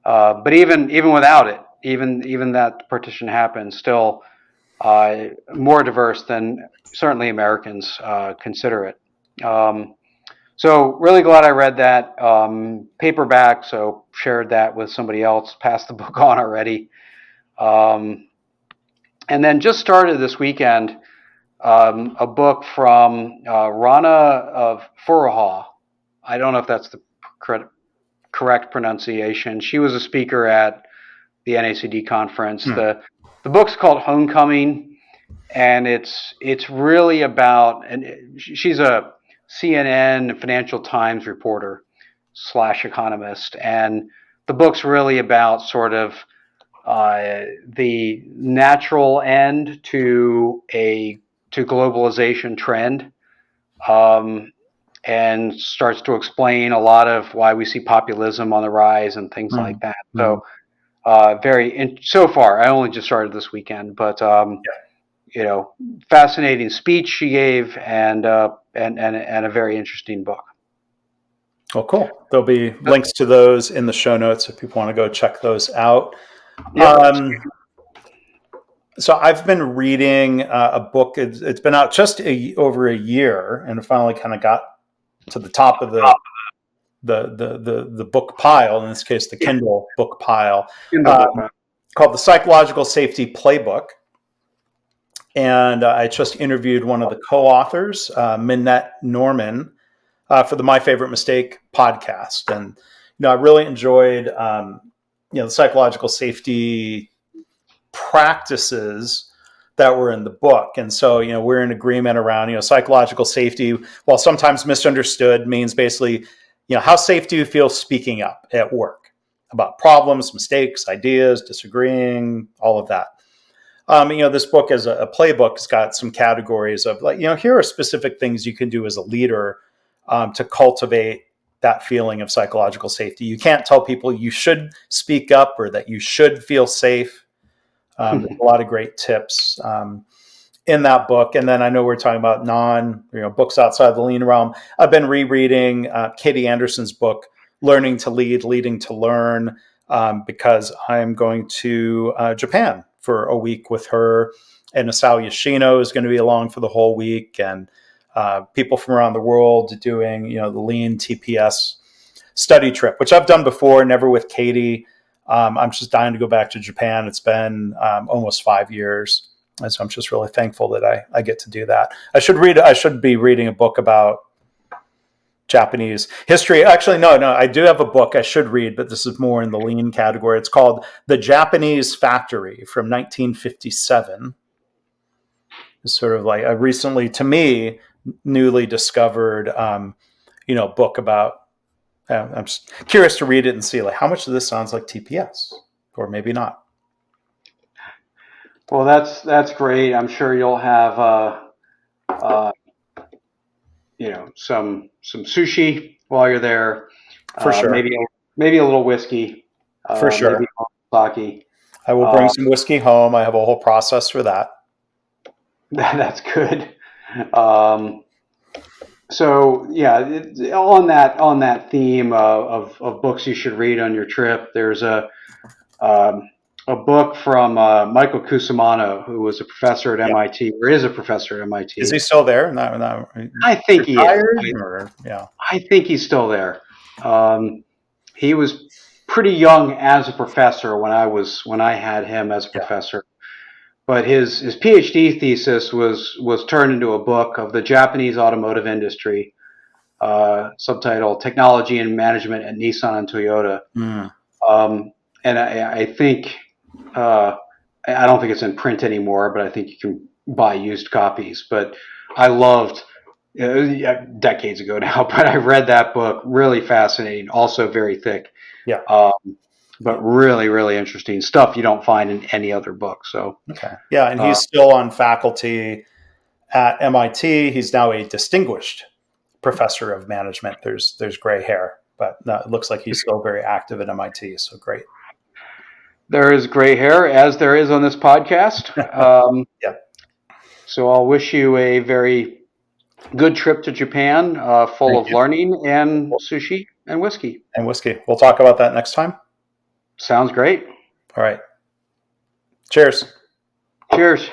But even without it, even that partition happened, still more diverse than certainly Americans consider it. So really glad I read that paperback. So shared that with somebody else, passed the book on already, and then just started this weekend a book from Rana of Furaha. I don't know if that's the correct pronunciation. She was a speaker at the NACD conference. The book's called Homecoming, and it's really about, and she's a CNN Financial Times reporter / economist, and the book's really about sort of the natural end to globalization trend, and starts to explain a lot of why we see populism on the rise and things like that. So so far, I only just started this weekend, but fascinating speech she gave, and a very interesting book. Well, cool. There'll be links to those in the show notes if people want to go check those out. Yep. So I've been reading a book. It's been out just over a year, and it finally kind of got to the top of the book pile, in this case, the Kindle book pile, In the book. called the Psychological Safety Playbook. And I just interviewed one of the co-authors, Minette Norman, for the My Favorite Mistake podcast. And, I really enjoyed, the psychological safety practices that were in the book. And so, we're in agreement around, psychological safety, while sometimes misunderstood, means basically, how safe do you feel speaking up at work about problems, mistakes, ideas, disagreeing, all of that. This book as a playbook has got some categories of here are specific things you can do as a leader to cultivate that feeling of psychological safety. You can't tell people you should speak up or that you should feel safe. There's a lot of great tips in that book. And then I know we're talking about books outside the lean realm. I've been rereading Katie Anderson's book, Learning to Lead, Leading to Learn, because I'm going to Japan for a week with her. And Asao Yoshino is going to be along for the whole week. And people from around the world doing, the lean TPS study trip, which I've done before, never with Katie. I'm just dying to go back to Japan. It's been almost 5 years. And so I'm just really thankful that I get to do that. I should be reading a book about Japanese history. Actually, no, I do have a book I should read, but this is more in the lean category. It's called The Japanese Factory from 1957. It's sort of like a recently, to me, newly discovered, book about, I'm just curious to read it and see how much of this sounds like TPS or maybe not. Well, that's great. I'm sure you'll have some sushi while you're there. For sure. Maybe a little whiskey. For sure. Maybe sake. I will bring some whiskey home. I have a whole process for that. That's good. So yeah, on that theme of books you should read on your trip, there's a book from Michael Cusimano, who was a professor at MIT, or is a professor at MIT. Is he still there? I think he is. I think he's still there. He was pretty young as a professor when I had him as a professor. But his PhD thesis was turned into a book of the Japanese automotive industry, subtitled "Technology and Management at Nissan and Toyota." And I think I don't think it's in print anymore, but I think you can buy used copies. But I loved decades ago now, but I read that book. Really fascinating. Also very thick. Yeah. But really, really interesting stuff you don't find in any other book. So okay, yeah, and he's still on faculty at MIT. He's now a distinguished professor of management. There's gray hair, but no, it looks like he's still very active at MIT. So great. There is gray hair, as there is on this podcast. Yeah. So I'll wish you a very good trip to Japan, full of learning and sushi and whiskey. We'll talk about that next time. Sounds great. All right. Cheers. Cheers.